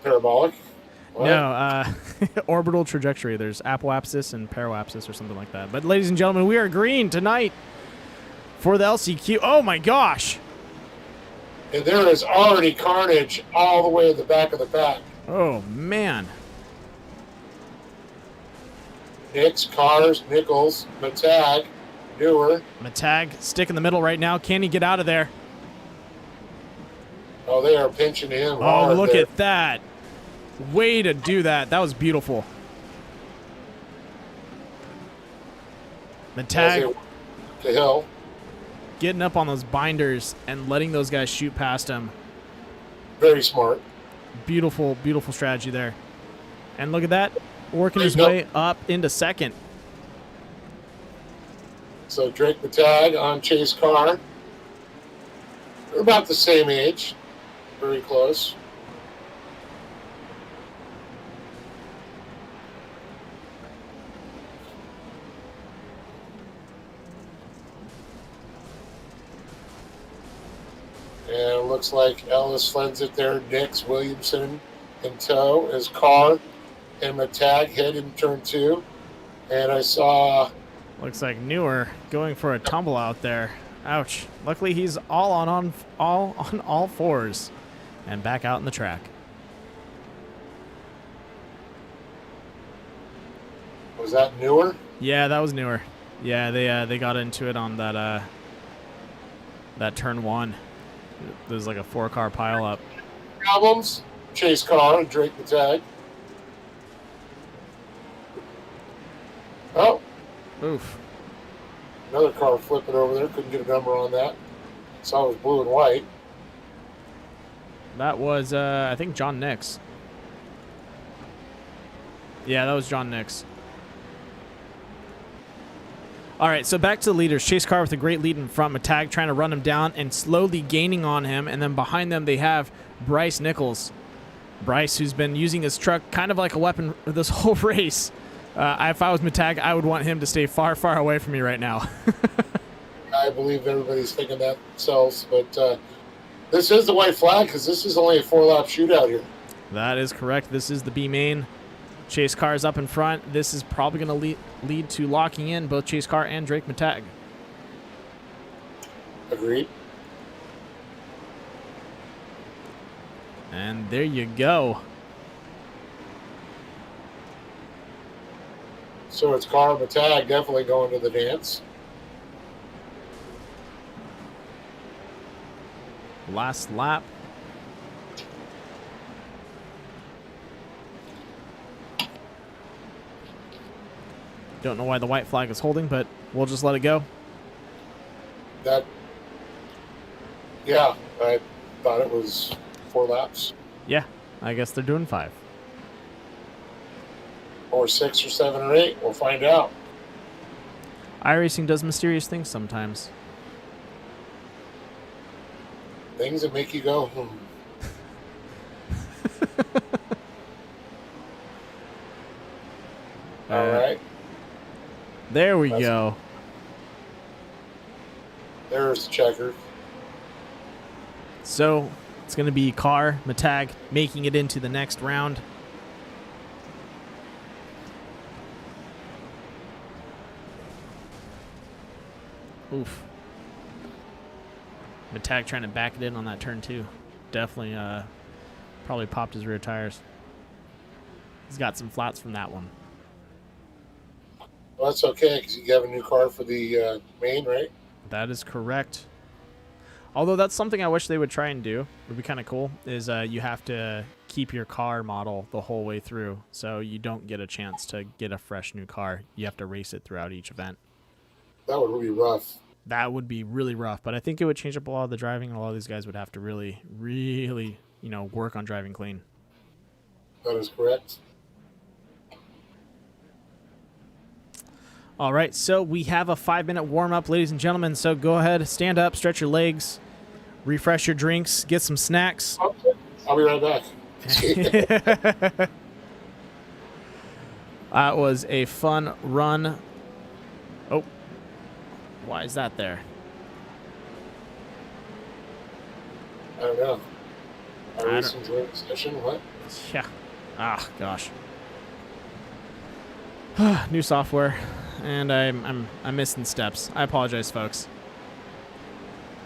Parabolic? What? No, orbital trajectory. There's apoapsis and parallaxis or something like that. But ladies and gentlemen, we are green tonight for the LCQ. Oh my gosh! And there is already carnage all the way in the back of the pack. Oh man! Nix, Cars, Nichols, Matag, Newer. Matag, stick in the middle right now. Can he get out of there? Oh, they are pinching him. Oh, hard look there. at that. Way to do that. That was beautiful. Matag The hill. getting up on those binders and letting those guys shoot past him. Very smart. Beautiful, beautiful strategy there. And look at that. Working his Nope. way up into second. So Drake Matag on Chase Carr. They're about the same age. Very close. And it looks like Ellis flends it there. Nix, Williamson in tow as Carr and Matag head in turn 2. And I saw Looks like Newer going for a tumble out there. Ouch. Luckily he's all on all fours and back out in the track. was that Newer? Yeah, that was Newer. Yeah, they got into it on that that turn 1. There's like a 4-car pile up. Problems? Chase Carr and Drake Matag. Oh, Oof. another car flipping over there. Couldn't get a number on that. Saw it was blue and white. That was I think John Nix. Yeah, that was John Nix. All right, so back to the leaders. Chase Carr with a great lead in front. Matag trying to run him down and slowly gaining on him. And then behind them, they have Bryce Nichols. Bryce, who's been using his truck kind of like a weapon for this whole race. If I was Matag, I would want him to stay far, far away from me right now. I believe everybody's thinking that themselves, but this is the white flag because this is only a 4-lap shootout here. That is correct. This is the B main. Chase Carr is up in front. This is probably going to lead to locking in both Chase Carr and Drake Matag. Agreed. And there you go. So it's Carr and Matag definitely going to the dance. Last lap. Don't know why the white flag is holding, but we'll just let it go. Yeah, I thought it was 4 laps. Yeah, I guess they're doing 5. Or 6 or 7 or 8. We'll find out. iRacing does mysterious things sometimes. Things that make you go, All right. There we go. There's the checker. So it's going to be Carr, Matag making it into the next round. Oof. Matag trying to back it in on that turn 2. Definitely probably popped his rear tires. He's got some flats from that one. Well, that's okay because you have a new car for the main, right? That is correct. Although that's something I wish they would try and do. Would be kind of cool. Is you have to keep your car model the whole way through, so you don't get a chance to get a fresh new car. You have to race it throughout each event. That would be rough. That would be really rough, but I think it would change up a lot of the driving, and a lot of these guys would have to really, work on driving clean. That is correct. All right, so we have a 5-minute warm-up, ladies and gentlemen. So go ahead, stand up, stretch your legs, refresh your drinks, get some snacks. Okay. I'll be right back. That was a fun run. Oh, why is that there? I don't know. iRacing joint session, what? Yeah. Ah, gosh. New software, and I'm missing steps. I apologize, folks.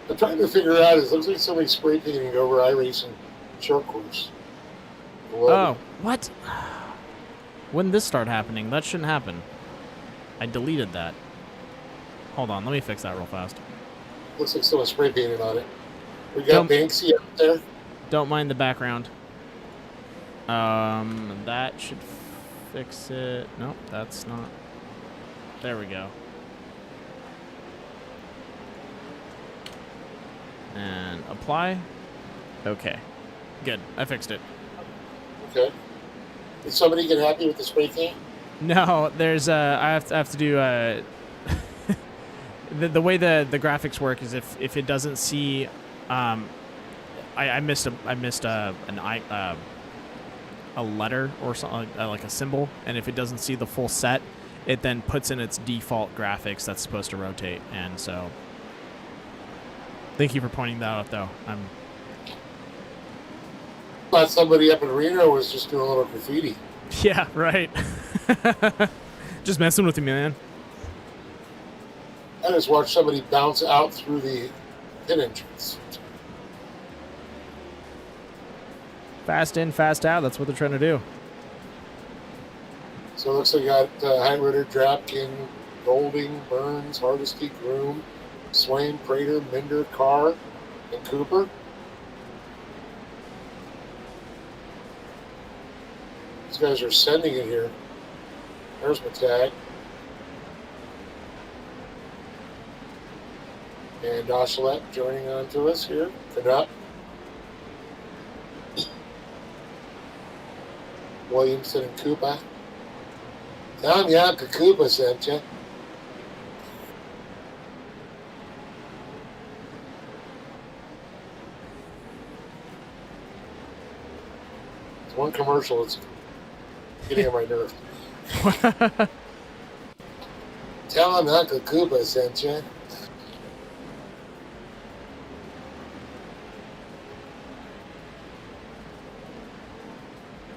I'm trying to figure out. It looks like somebody spray painting over iRacing short course. Oh, what? When did this start happening? That shouldn't happen. I deleted that. Hold on, let me fix that real fast. Looks like someone spray painted on it. We got Banksy out there. Don't mind the background. That should fix it. Nope, that's not. There we go. And apply. Okay. Good. I fixed it. Okay. Did somebody get happy with the spray paint? No, there's I have to do the way the graphics work is if it doesn't see I missed a letter or something like a symbol, and if it doesn't see the full set, it then puts in its default graphics that's supposed to rotate. And so thank you for pointing that out, though. Thought somebody up in Reno was just doing a little graffiti. Yeah, right. Just messing with you, man. I just watched somebody bounce out through the pit entrance. Fast in, fast out. That's what they're trying to do. So it looks like you got Heinritter, Drapkin, Golding, Burns, Hardesty, Groom, Swain, Prater, Minder, Carr, and Cooper. These guys are sending it here. There's my tag. And Oshlet joining on to us here. Canuck. Williamson and Koopa. Tom Yanka Koopa sent you. It's one commercial. It's getting on my nerves. Tell him Uncle Koopa sent you.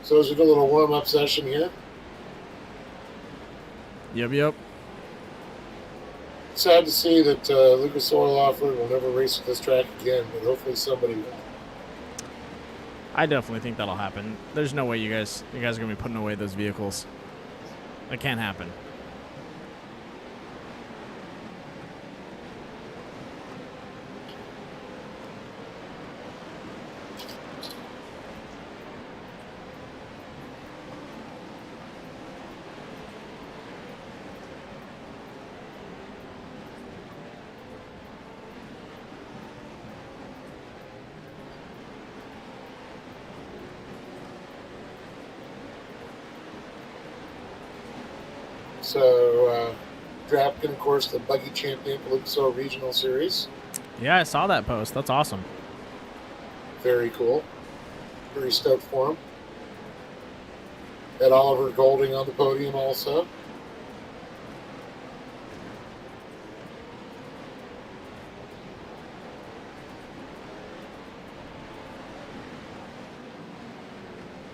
So as we do a little warm-up session here. Yep. Sad to see that Lucas Oil Offer will never race at this track again, but hopefully somebody will. I definitely think that'll happen. There's no way you guys are gonna be putting away those vehicles. It can't happen. So, Drapkin, of course, the buggy champion for Lucas Oil Regional Series. Yeah, I saw that post. That's awesome. Very cool. Very stoked for him. Had Oliver Golding on the podium also.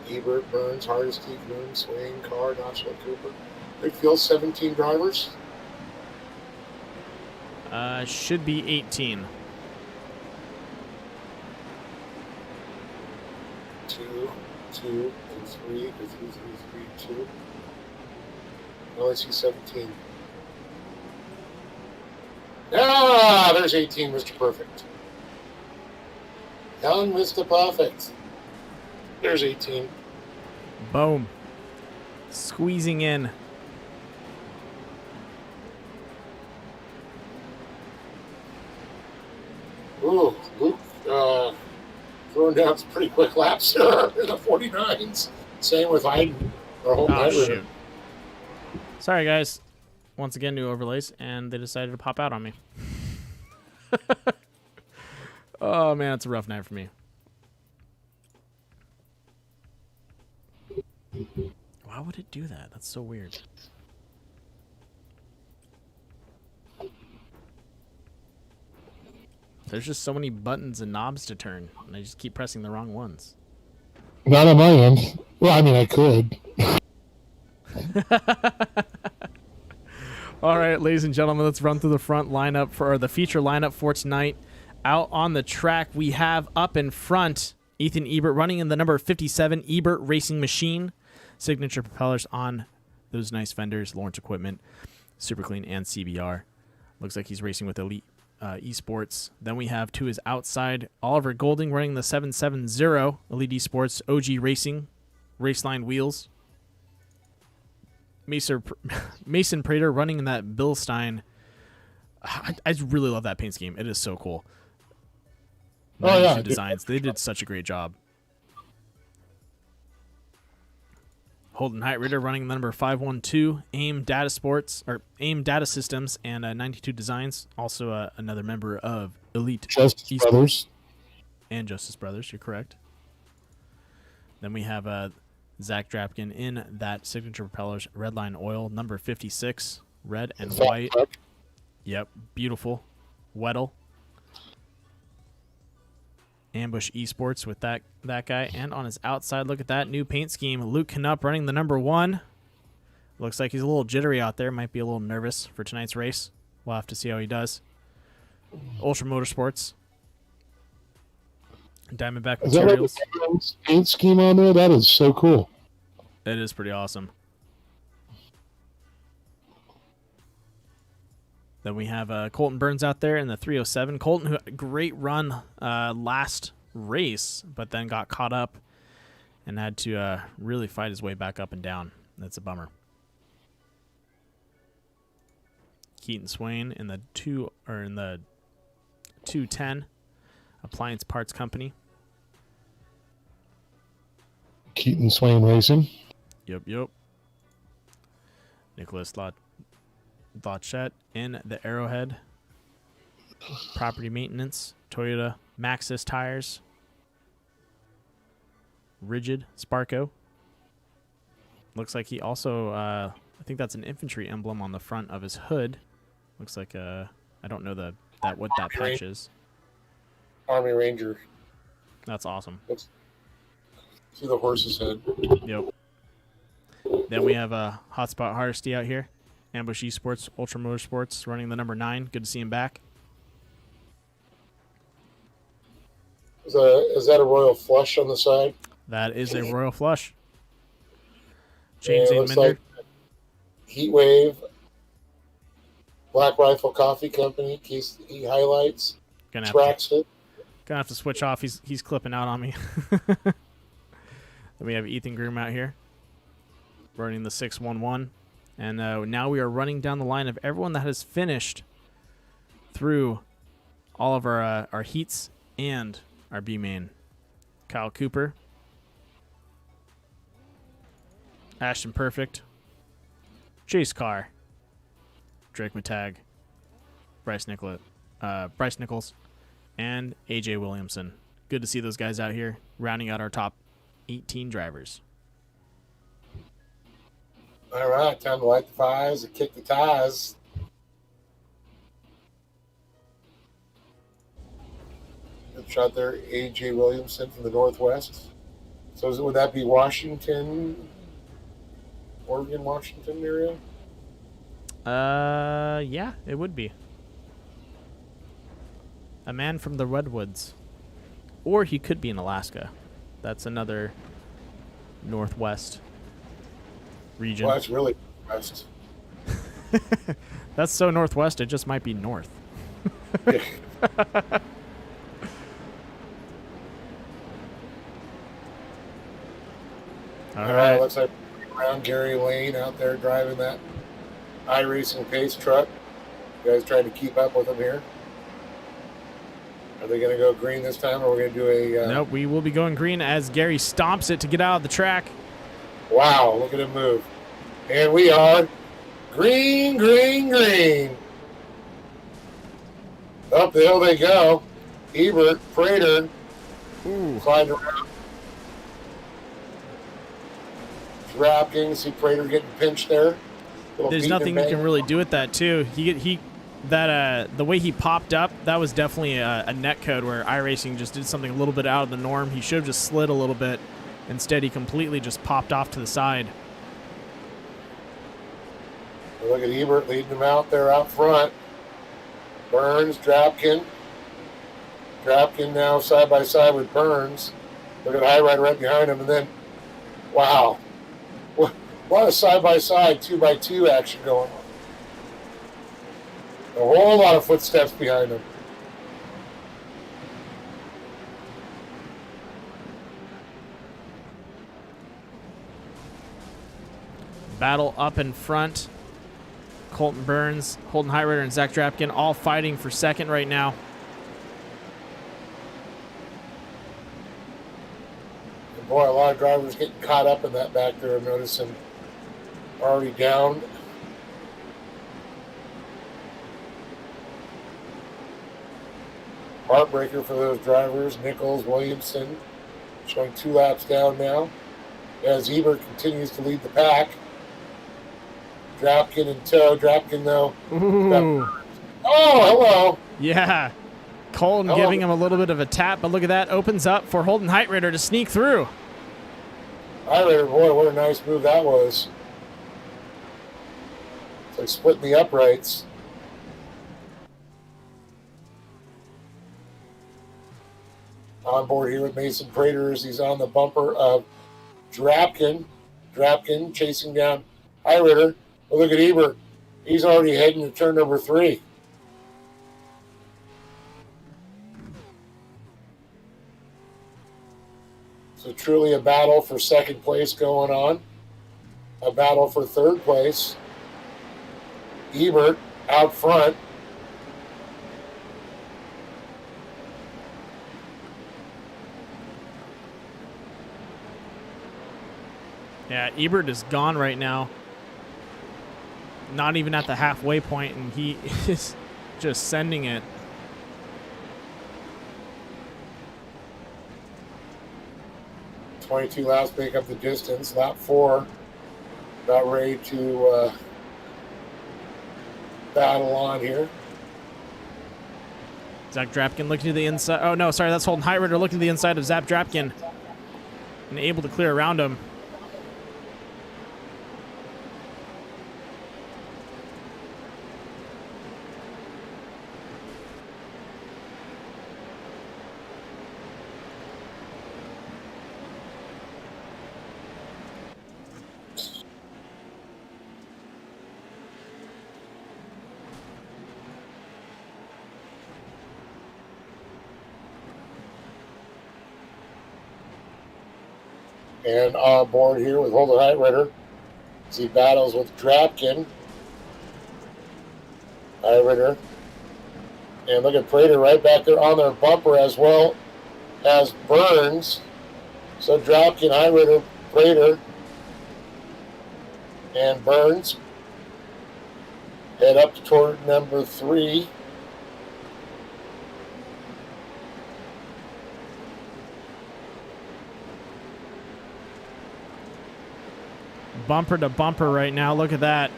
Ebert, Burns, Hardesty, Groom, Swain, Carr, Notchlet, Cooper. Big field, 17 drivers. Should be 18. 2, 2, and 3, or 3, 3, 3, 2. I only see 17. Ah, there's 18, Mr. Perfect. Young Mr. Perfect. There's 18. Boom. Squeezing in. Ooh, Luke throwing down some pretty quick laps there in the 49s. Same with Hayden. Oh, shoot. Sorry, guys. Once again, new overlays, and they decided to pop out on me. Oh, man, it's a rough night for me. Why would it do that? That's so weird. There's just so many buttons and knobs to turn, and I just keep pressing the wrong ones. Not on my end. Well, I mean, I could. All right, ladies and gentlemen, let's run through the front lineup for the feature lineup for tonight. Out on the track, we have up in front Ethan Ebert running in the number 57 Ebert Racing Machine. Signature propellers on those nice fenders, Lawrence Equipment, Super Clean, and CBR. Looks like he's racing with Elite Esports. Then we have to his outside Oliver Golding running the 770 Elite Esports OG Racing Raceline wheels. Mason Prater running in that Bilstein. I really love that paint scheme. It is so cool. Oh, yeah. Designs. They did such a great job. Holden Heitritter running the number 512 AIM Data Sports or AIM Data Systems and 92 Designs. Also another member of Elite Justice Esports. Brothers. And Justice Brothers. You're correct. Then we have Zach Drapkin in that Signature Propellers Redline Oil number 56, red and white. Yep, beautiful. Weddle. Ambush Esports with that guy. And on his outside, look at that new paint scheme. Luke Knupp running the number 1. Looks like he's a little jittery out there. Might be a little nervous for tonight's race. We'll have to see how he does. Ultra Motorsports. Diamondback Is that Materials. like a paint scheme on there? That is so cool. It is pretty awesome. Then we have Colton Burns out there in the 307. Colton, who had a great run last race, but then got caught up and had to really fight his way back up and down. That's a bummer. Keaton Swain in the 210 Appliance Parts Company. Keaton Swain Racing. Yep. Nicholas Lachette in the Arrowhead. Property Maintenance. Toyota Maxxis Tires. Rigid Sparco. Looks like he also, I think that's an infantry emblem on the front of his hood. Looks like, I don't know what that patch is. Army Ranger. That's awesome. See the horse's head. Yep. Then we have Hotspot Hardesty out here. Ambush Esports, Ultra Motorsports, running the number 9. Good to see him back. Is that a Royal Flush on the side? That is a Royal Flush. James looks Minder. like Heat Wave, Black Rifle Coffee Company, he highlights, tracks it. Gonna have to switch off. He's clipping out on me. Then we have Ethan Groom out here, running the 611. And now we are running down the line of everyone that has finished through all of our heats and our B main. Kyle Cooper, Ashton Perfect, Chase Carr, Drake Matag, Bryce Nichols, and AJ Williamson. Good to see those guys out here rounding out our top 18 drivers. All right, time to light the fires and kick the tires. Good shot there, AJ Williamson from the Northwest. So would that be Washington, Oregon, Washington area? Yeah, it would be. A man from the Redwoods. Or he could be in Alaska. That's another Northwest region. Well, that's really west. That's so northwest, it just might be north. All right, looks like around Gary Lane out there driving that iRacing pace truck. You guys trying to keep up with them here? Are they going to go green this time, or are we going to do a... Nope, we will be going green as Gary stomps it to get out of the track. Wow, look at him move. And we are green, green, green. Up the hill they go. Ebert, Prater, sliding around. Drafting, see Prater getting pinched there. There's nothing you can really do with that too. The way he popped up, that was definitely a net code where iRacing just did something a little bit out of the norm. He should have just slid a little bit. Instead, he completely just popped off to the side. Look at Ebert leading them out there out front. Burns, Drapkin. Drapkin now side by side with Burns. Look at Highrider right behind him, and then, wow. A lot of side-by-side, 2x2 action going on. A whole lot of footsteps behind them. Battle up in front. Colton Burns, Holden Highrider, and Zach Drapkin all fighting for second right now. And boy, a lot of drivers getting caught up in that back there. I'm noticing. Already down. Heartbreaker for those drivers. Nichols, Williamson showing 2 laps down now. As Ebert continues to lead the pack. Drapkin in tow. Drapkin, though. Ooh. Oh, hello. Yeah. Colton giving him a little bit of a tap, but look at that. Opens up for Holden Highrider to sneak through. Highrider, boy, what a nice move that was. It's like splitting the uprights. On board here with Mason Prater as he's on the bumper of Drapkin. Drapkin chasing down Highrider. But look at Ebert. He's already heading to turn number 3. So truly a battle for second place going on. A battle for third place. Ebert out front. Yeah, Ebert is gone right now. Not even at the halfway point, and he is just sending it. .22 laps make up the distance. Lap 4. About ready to battle on here. Zach Drapkin looking to the inside. Oh, no, sorry, that's Holden Highrider looking to the inside of Zach Drapkin and able to clear around him. And on board here with Holden Highrider as he battles with Drapkin. Highrider. And look at Prater right back there on their bumper as well as Burns. So Drapkin, Highrider, Prater, and Burns head up toward number 3. Bumper to bumper right now. Look at that.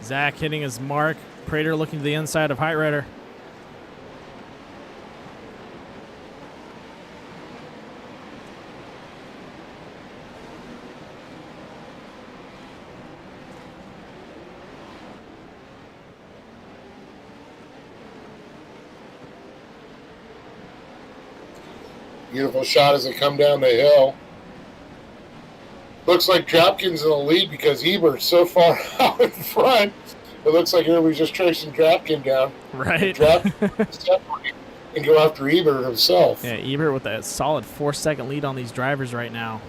Zach hitting his mark. Prater looking to the inside of Highrider. Beautiful shot as they come down the hill. Looks like Dropkin's in the lead because Ebert's so far out in front. It looks like everybody's just chasing Dropkin down. Right. Dropkin separate and go after Ebert himself. Yeah, Ebert with a solid 4-second lead on these drivers right now.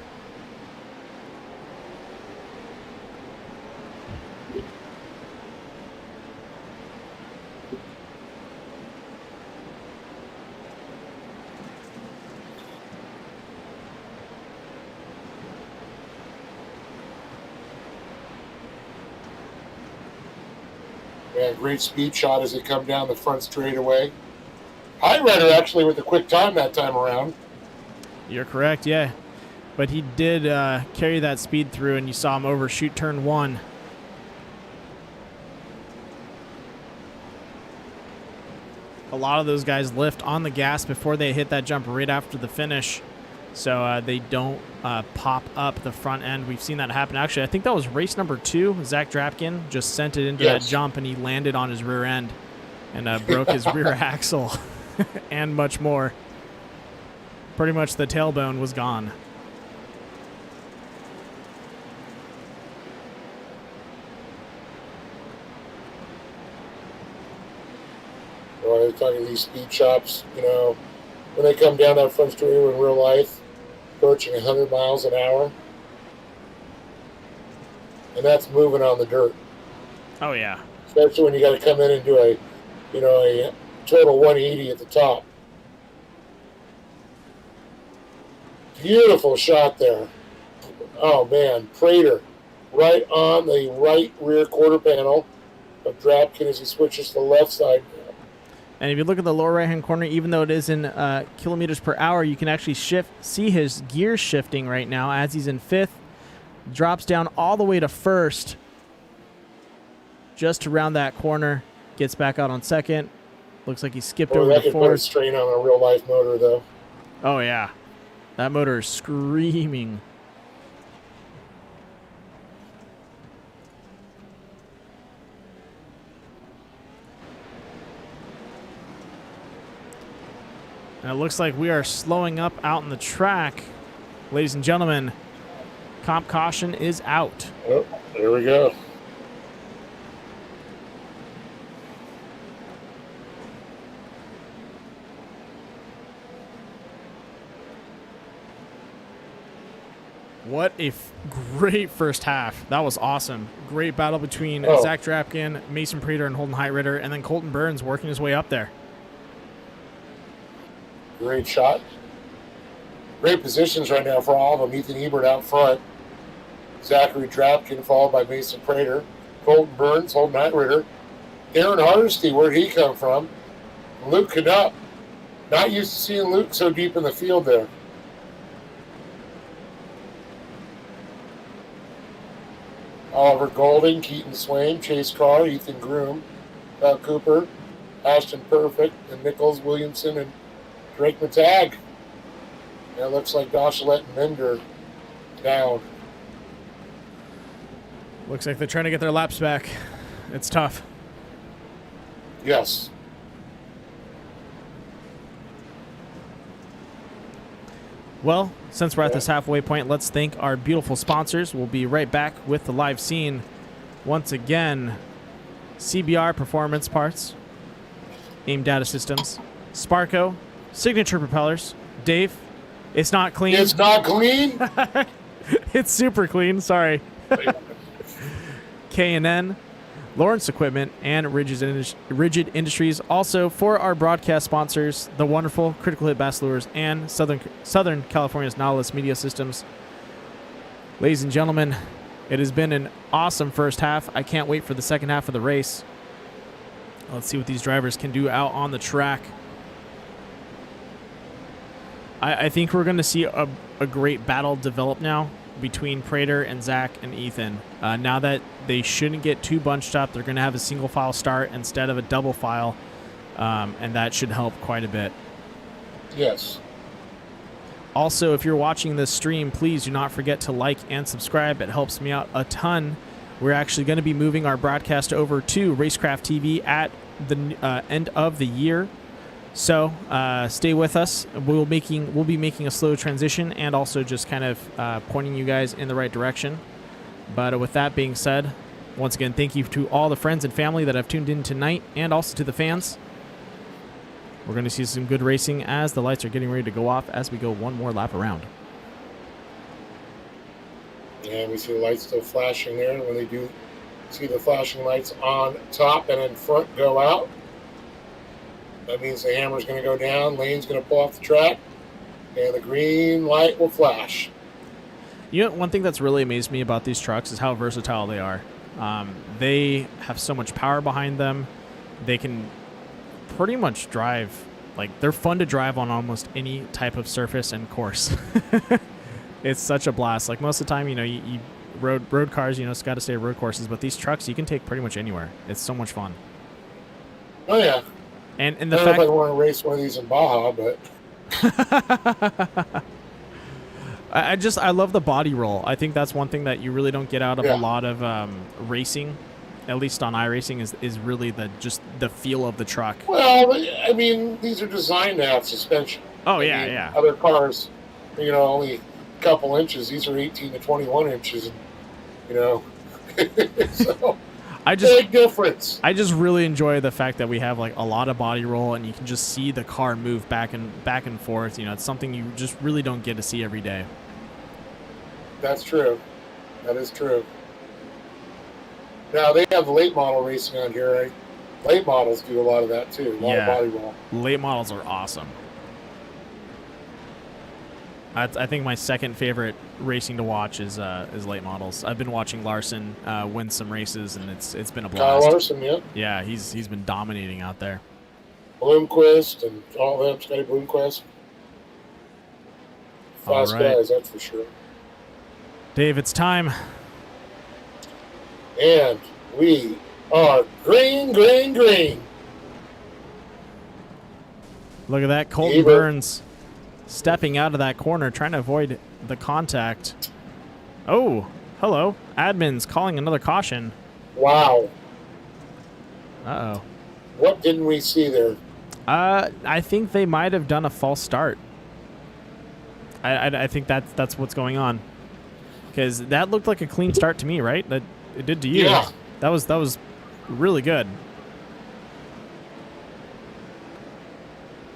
Yeah, great speed shot as they come down the front straightaway. Highrider actually with a quick time that time around. You're correct, yeah. But he did carry that speed through, and you saw him overshoot turn 1. A lot of those guys lift on the gas before they hit that jump right after the finish, so they don't pop up the front end. We've seen that happen. Actually, I think that was race number 2. Zach Drapkin just sent it into that jump, and he landed on his rear end and broke his rear axle and much more. Pretty much the tailbone was gone. Well, they're talking these speed chops, you know, when they come down that front straightaway in real life, approaching 100 miles an hour. And that's moving on the dirt. Oh, yeah. Especially when you got to come in and do a total 180 at the top. Beautiful shot there. Oh, man. Prater right on the right rear quarter panel of Drapkin as he switches to the left side. And if you look at the lower right-hand corner, even though it is in kilometers per hour, you can actually see his gears shifting right now as he's in 5th. Drops down all the way to 1st. Just around that corner. Gets back out on 2nd. Looks like he skipped over that to could put a 4th. strain on a real-life motor, though. Oh, yeah. That motor is screaming. And it looks like we are slowing up out in the track. Ladies and gentlemen, comp caution is out. Oh, there we go. What a great first half. That was awesome. Great battle between Zach Drapkin, Mason Prater, and Holden Heitritter, and then Colton Burns working his way up there. Great shot. Great positions right now for all of them. Ethan Ebert out front. Zachary Drapkin followed by Mason Prater. Colton Burns, Holden Heitritter. Darren Hardesty, where'd he come from? Luke Canuck. Not used to seeing Luke so deep in the field there. Oliver Golding, Keaton Swain, Chase Carr, Ethan Groom, Val Cooper, Ashton Perfect, and Nichols Williamson, and Drake Matag. And it looks like Gosselette and Mender down. Looks like they're trying to get their laps back. It's tough. Yes. Well, since we're at this halfway point, let's thank our beautiful sponsors. We'll be right back with the live scene. Once again, CBR Performance Parts, AIM Data Systems, Sparco, Signature Propellers. Dave, it's not clean. It's not clean? It's super clean, sorry. K&N, Lawrence Equipment, and Rigid Industries. Also, for our broadcast sponsors, the wonderful Critical Hit Bass Lures and Southern California's Nautilus Media Systems. Ladies and gentlemen, it has been an awesome first half. I can't wait for the second half of the race. Let's see what these drivers can do out on the track. I think we're going to see a great battle develop now between Prater and Zach and Ethan. Now that they shouldn't get too bunched up, they're going to have a single file start instead of a double file, and that should help quite a bit. Yes. Also, if you're watching this stream, please do not forget to like and subscribe. It helps me out a ton. We're actually going to be moving our broadcast over to Racecraft TV at the end of the year. So stay with us. We'll be making a slow transition and also just kind of pointing you guys in the right direction. But with that being said, once again, thank you to all the friends and family that have tuned in tonight, and also to the fans. We're going to see some good racing as the lights are getting ready to go off as we go one more lap around. And we see the lights still flashing there. And when they do see the flashing lights on top and in front go out, that means the hammer's going to go down, lane's going to pull off the track, and the green light will flash. You know, one thing that's really amazed me about these trucks is how versatile they are. They have so much power behind them. They can pretty much drive, like, they're fun to drive on almost any type of surface and course. It's such a blast. Like, most of the time, you know, you road cars, you know, it's got to stay road courses, but these trucks you can take pretty much anywhere. It's so much fun. Oh, yeah. And the I don't know fact if I want to race one of these in Baja, but I love the body roll. I think that's one thing that you really don't get out of a lot of racing, at least on iRacing, is really the feel of the truck. Well, I mean, these are designed to have suspension. Oh, I yeah, mean, yeah. Other cars, you know, only a couple inches. These are 18 to 21 inches, and, you know. So, big difference. I just really enjoy the fact that we have, like, a lot of body roll, and you can just see the car move back and forth. You know, it's something you just really don't get to see every day. That's true. That is true. Now, they have late model racing on here, right? Late models do a lot of that, too. A lot of body roll. Late models are awesome. I think my second favorite racing to watch is late models. I've been watching Larson win some races, and it's been a blast. Kyle Larson, yeah. Yeah, he's been dominating out there. Bloomquist and all them, Scotty Bloomquist. Fast guys, that's for sure. Dave, it's time. And we are green, green, green. Look at that. Colton Burns stepping out of that corner, trying to avoid the contact. Oh, hello. Admin's calling another caution. Wow. Uh-oh. What didn't we see there? I think they might have done a false start. I think that's what's going on. Because that looked like a clean start to me, right? That it did to you. Yeah. That was really good.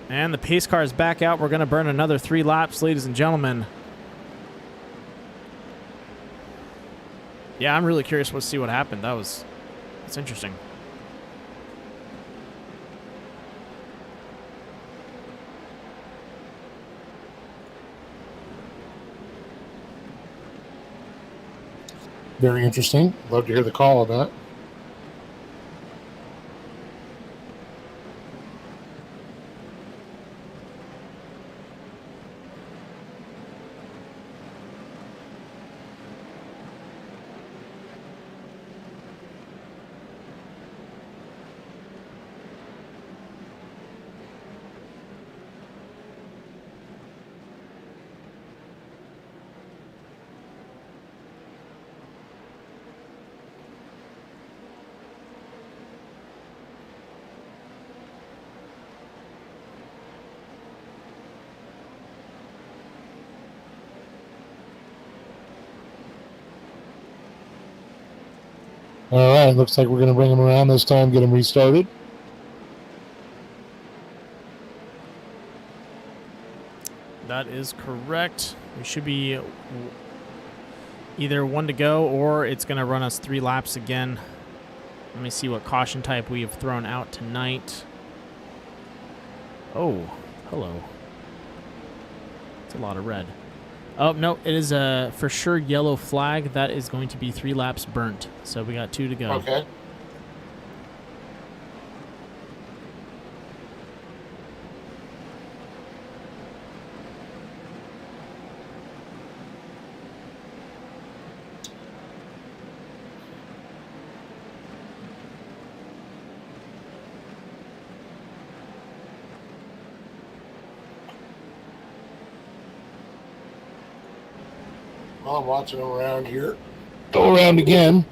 And the pace car is back out. We're going to burn another 3 laps, ladies and gentlemen. Yeah, I'm really curious to see what happened. That's interesting. Very interesting. Love to hear the call on that. All right, looks like we're going to bring him around this time, get him restarted. That is correct. We should be either 1 to go, or it's going to run us 3 laps again. Let me see what caution type we have thrown out tonight. Oh, hello. It's a lot of red. Oh, no, it is a for sure yellow flag. That is going to be 3 laps burnt. So we got 2 to go. Okay. Well, I'm watching them around here. Go around again.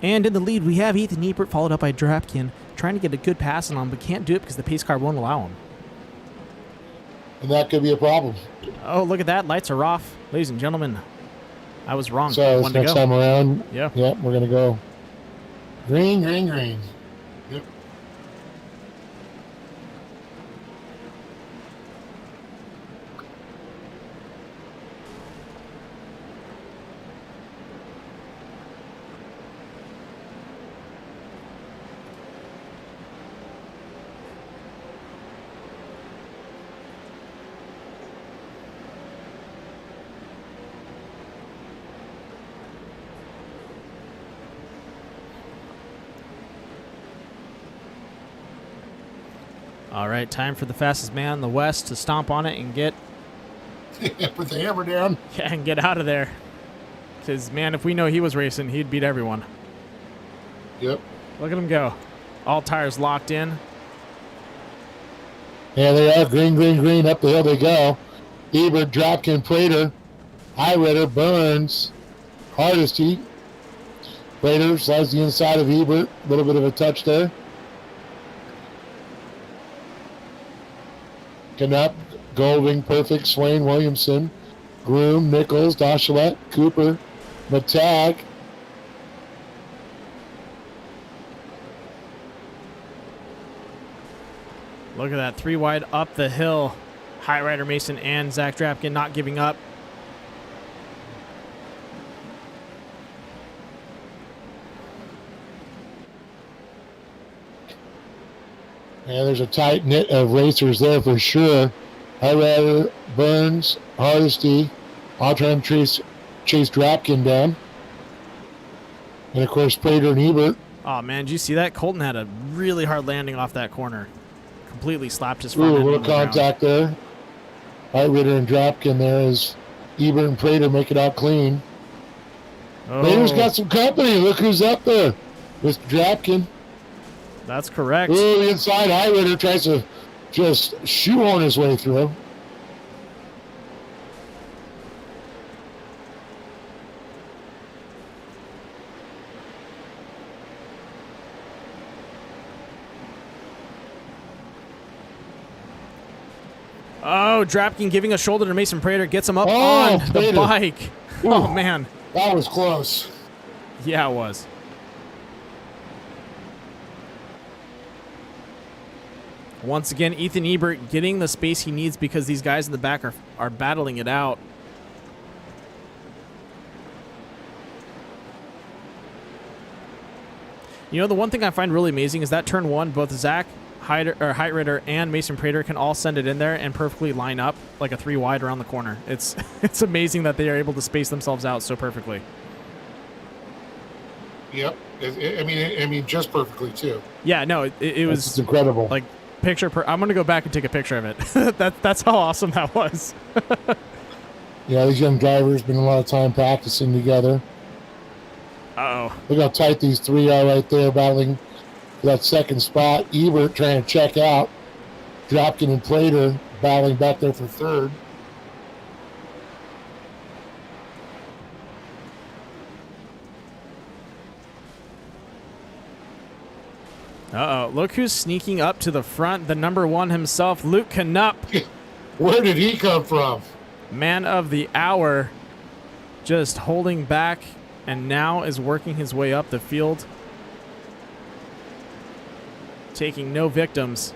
And in the lead, we have Ethan Ebert, followed up by Drapkin, trying to get a good pass on him, but can't do it because the pace car won't allow him. And that could be a problem. Oh, look at that. Lights are off. Ladies and gentlemen, I was wrong. So One to next go. time around, Yeah. we're going to go green, green, green. Yep. All right, time for the fastest man in the West to stomp on it and get Put the hammer down. and get out of there. Because, man, if we know he was racing, he'd beat everyone. Yep. Look at him go. All tires locked in. Yeah, they are green, green, green. Up the hill they go. Ebert, Dropkin, Prater, Highrider, Burns, Hardesty. Prater slides the inside of Ebert. A little bit of a touch there. Knupp, Golding, Perfect, Swain, Williamson, Groom, Nichols, Dachelet, Cooper, Matag. Look at that. 3 wide up the hill. High Rider Mason and Zach Drapkin not giving up. Yeah, there's a tight knit of racers there for sure. Highrider, Burns, Hardesty, all trying to chase Dropkin down. And of course, Prater and Ebert. Oh, man, did you see that? Colton had a really hard landing off that corner. Completely slapped his front Ooh, a end little on the ground. contact there. Highrider and Dropkin there as Ebert and Prater make it out clean. Oh, Prater's got some company. Look who's up there. Mr. Dropkin. that's correct. Ooh, the inside Highrider tries to just shoehorn his way through. Oh, Drapkin giving a shoulder to Mason Prater. Gets him up Oh, on the Prater. bike. Oh, man. That was close. Yeah, it was. Once again, Ethan Ebert getting the space he needs because these guys in the back are battling it out. You know, the one thing I find really amazing is that turn 1, both Zach Highrider and Mason Prater can all send it in there and perfectly line up like a 3 wide around the corner. It's amazing that they are able to space themselves out so perfectly. Yep. I mean, just perfectly too. Yeah, no, it was It's incredible. like picture per. I'm gonna go back and take a picture of it. That's how awesome that was. Yeah, these young drivers been a lot of time practicing together. Uh-oh. Look how tight these 3 are right there, battling for that second spot. Ebert trying to check out. Dropkin and Prater battling back there for 3rd. Uh-oh. Look who's sneaking up to the front. The number 1 himself, Luke Knupp. Where did he come from? Man of the hour. Just holding back and now is working his way up the field. Taking no victims.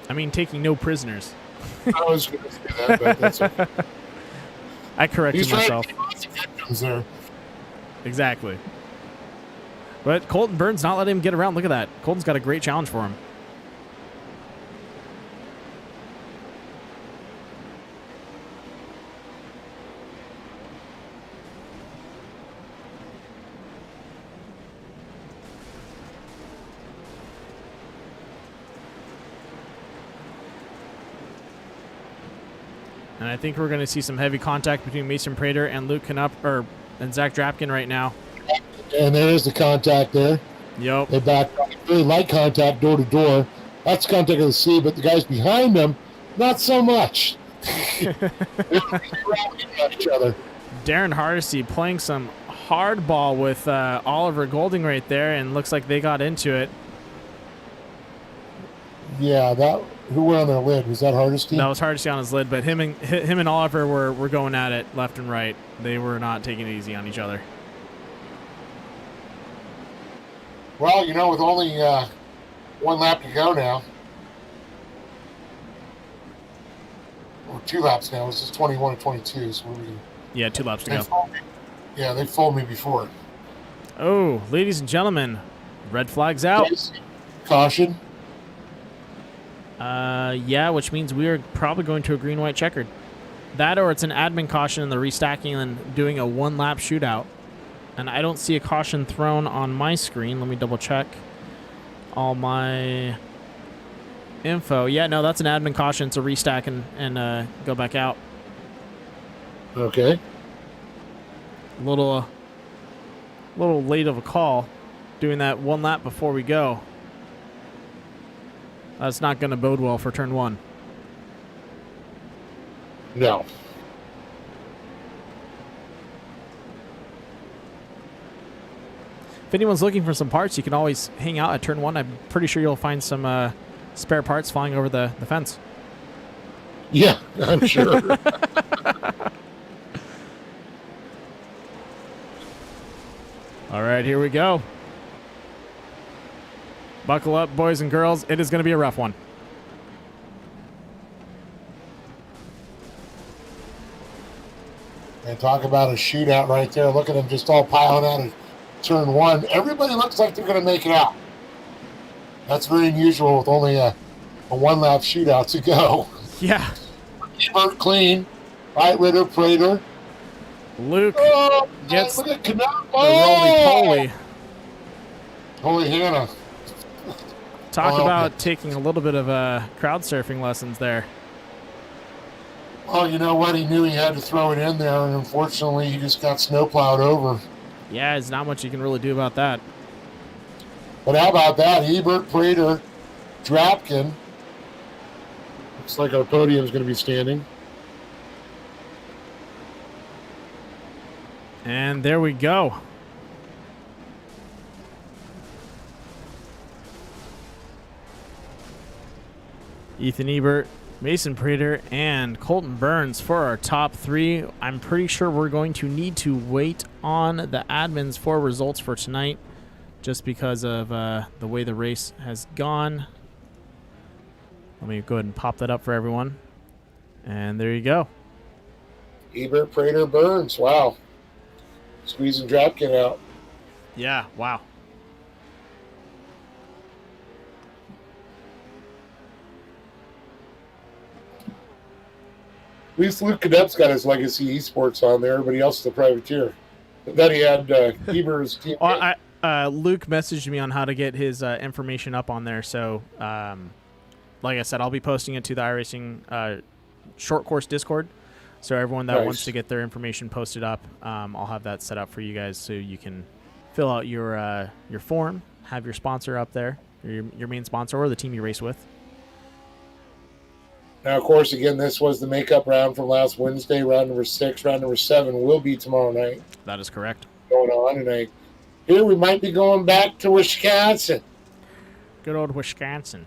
I mean, taking no prisoners. I was going to say that, but that's okay. I corrected He's trying myself. to keep lots of victims there. Exactly. But Colton Burns not letting him get around. Look at that. Colton's got a great challenge for him. And I think we're going to see some heavy contact between Mason Prater and Luke Knupp, and Zach Drapkin right now. And there is the contact there. Yep. They back really light contact door to door. That's contact of the sea, but the guys behind them, not so much. They're around each other. Darren Hardesty playing some hardball with Oliver Golding right there, and looks like they got into it. Yeah, who went on their lid? Was that Hardesty? That was Hardesty on his lid, but him and Oliver were going at it left and right. They were not taking it easy on each other. Well, with only one lap to go now, or 2 laps now. This is 21 and 22, so Yeah, 2 laps to go. Yeah, they fooled me before. Oh, ladies and gentlemen, red flag's out. Caution. Yeah, which means we are probably going to a green-white checkered. That, or it's an admin caution and the restacking and doing a 1-lap shootout. And I don't see a caution thrown on my screen. Let me double-check all my info. Yeah, no, that's an admin caution. It's a restack and go back out. Okay. A little late of a call, doing that 1 lap before we go. That's not going to bode well for turn 1. No. If anyone's looking for some parts, you can always hang out at turn 1. I'm pretty sure you'll find some spare parts flying over the fence. Yeah, I'm sure. All right, here we go. Buckle up, boys and girls. It is going to be a rough one. And talk about a shootout right there. Look at them just all piling out of turn 1. Everybody looks like they're going to make it out. That's very unusual with only a 1-lap shootout to go. Yeah. Ebert clean. Right, Ritter, Prater. Luke gets look at the roly-poly. Holy Hannah. Talk about taking a little bit of crowd surfing lessons there. Oh, you know what? He knew he had to throw it in there, and unfortunately, he just got snowplowed over. Yeah, there's not much you can really do about that. But how about that? Ebert, Prater, Drapkin. Looks like our podium is going to be standing. And there we go. Ethan Ebert, Mason Prater, and Colton Burns for our top 3. I'm pretty sure we're going to need to wait on the admins for results for tonight just because of the way the race has gone. Let me go ahead and pop that up for everyone. And there you go. Ebert, Prater, Burns. Wow. Squeezing Drapkin out. Yeah, wow. At least Luke Cadep's got his Legacy Esports on there. Everybody else is a privateer. Then he had Eber's team. Luke messaged me on how to get his information up on there. So, like I said, I'll be posting it to the iRacing short course Discord. So everyone that wants to get their information posted up, I'll have that set up for you guys so you can fill out your form, have your sponsor up there, your main sponsor or the team you race with. Now, of course, again, this was the makeup round from last Wednesday, round number 6. Round number 7 will be tomorrow night. That is correct. Going on tonight. Here we might be going back to Wisconsin. Good old Wisconsin.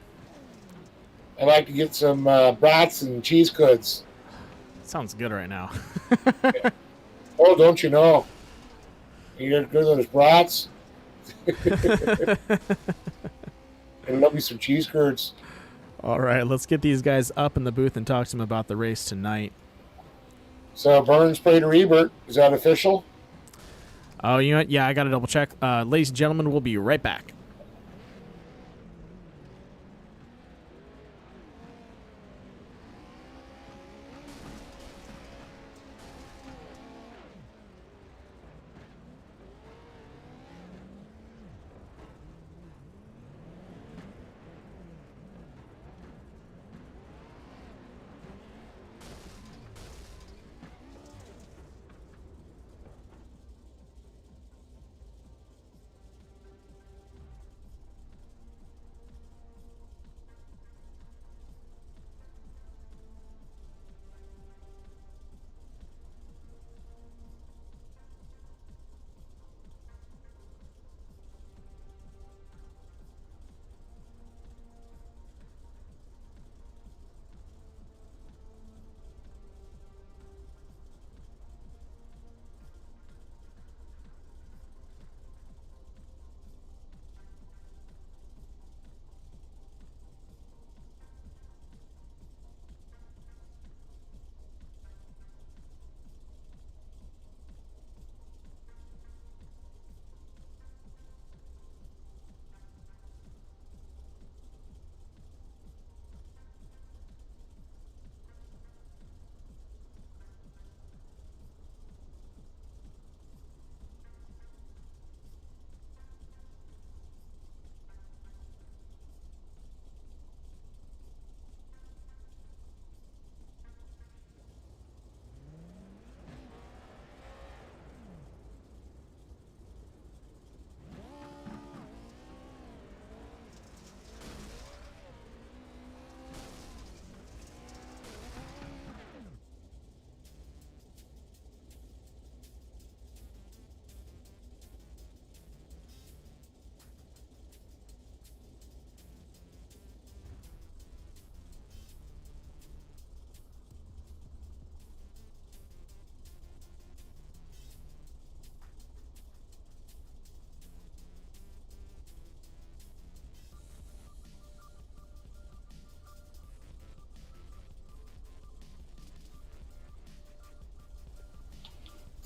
I'd like to get some brats and cheese goods. Sounds good right now. Oh, don't you know? You get good those brats. And love me some cheese curds. All right, let's get these guys up in the booth and talk to them about the race tonight. So Burns, Prater, Ebert, is that official? Oh, you know what? Yeah, I got to double check. Ladies and gentlemen, we'll be right back.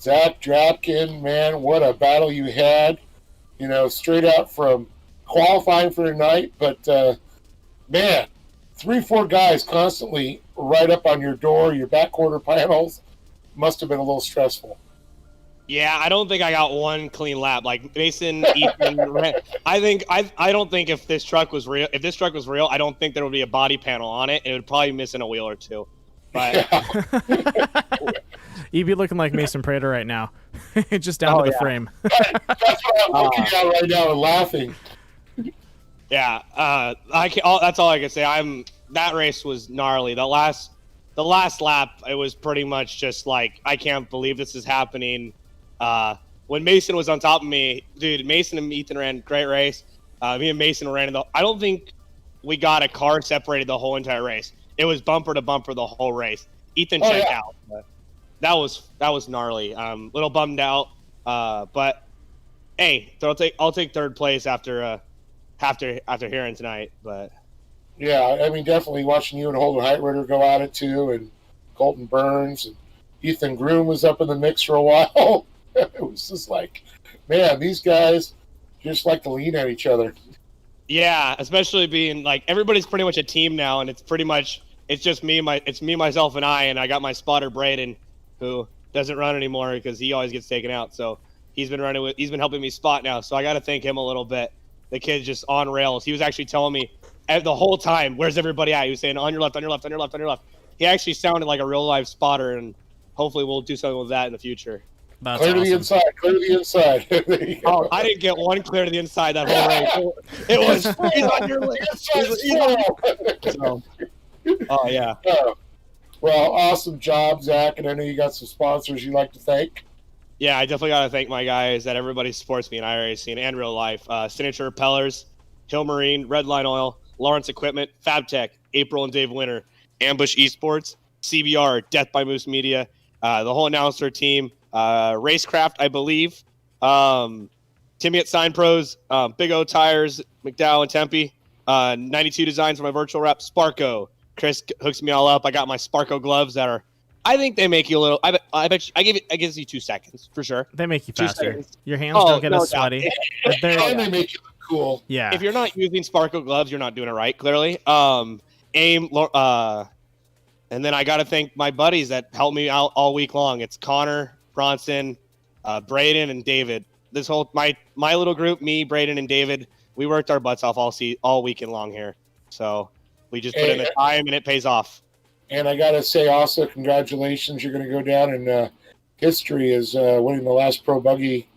Zach Drapkin, man, what a battle you had. You know, straight out from qualifying for tonight. But, man, 3-4 guys constantly right up on your door, your back quarter panels. Must have been a little stressful. Yeah, I don't think I got one clean lap. Like Mason, Ethan, I don't think if this truck was real, I don't think there would be a body panel on it. It would probably be missing a wheel or two. But You'd be looking like Mason Prater right now, just down to the frame. That's what I'm looking at right now and laughing. Yeah, that's all I can say. That race was gnarly. The last lap, it was pretty much just like, I can't believe this is happening. When Mason was on top of me, dude, Mason and Ethan ran a great race. Me and Mason ran I don't think we got a car separated the whole entire race. It was bumper to bumper the whole race. Ethan checked out. But that was gnarly. Little bummed out. But hey, so I'll take third place after hearing tonight. But yeah, I mean, definitely watching you and Holden Heitritter go at it too, and Colton Burns and Ethan Groom was up in the mix for a while. It was just like, man, these guys just like to lean at each other. Yeah, especially being like everybody's pretty much a team now, and it's just me, myself, and I got my spotter Braden, who doesn't run anymore because he always gets taken out. So he's been helping me spot now. So I got to thank him a little bit. The kid's just on rails. He was actually telling me the whole time, "Where's everybody at?" He was saying, "On your left, on your left, on your left, on your left." He actually sounded like a real live spotter, and hopefully we'll do something with that in the future. That's clear awesome. to the inside. Clear to the inside. There you go. Oh, I didn't get one clear to the inside that whole race. It was he's on your left. So, oh yeah. Well, awesome job, Zach, and I know you got some sponsors you'd like to thank. Yeah, I definitely got to thank my guys that everybody supports me in iRacing and real life. Signature Propellers, Hill Marine, Redline Oil, Lawrence Equipment, FabTech, April and Dave Winter, Ambush Esports, CBR, Death by Moose Media, the whole announcer team, Racecraft, I believe, Timmy at Sign Pros, Big O Tires, McDowell and Tempe, 92 Designs for my virtual rep, Sparko. Chris hooks me all up. I got my Sparko gloves that are, I think they make you a little, I bet you, I give you 2 seconds for sure. They make you 2 faster. seconds. Your hands don't get as sweaty. And they make you look cool. Yeah. If you're not using Sparko gloves, you're not doing it right, clearly. And then I got to thank my buddies that helped me out all week long. It's Connor, Bronson, Braden, and David. This whole my little group, me, Braden, and David, we worked our butts off all weekend long here. So we just put in the time, and it pays off. And I got to say also, congratulations. You're going to go down in history as winning the last Pro Buggy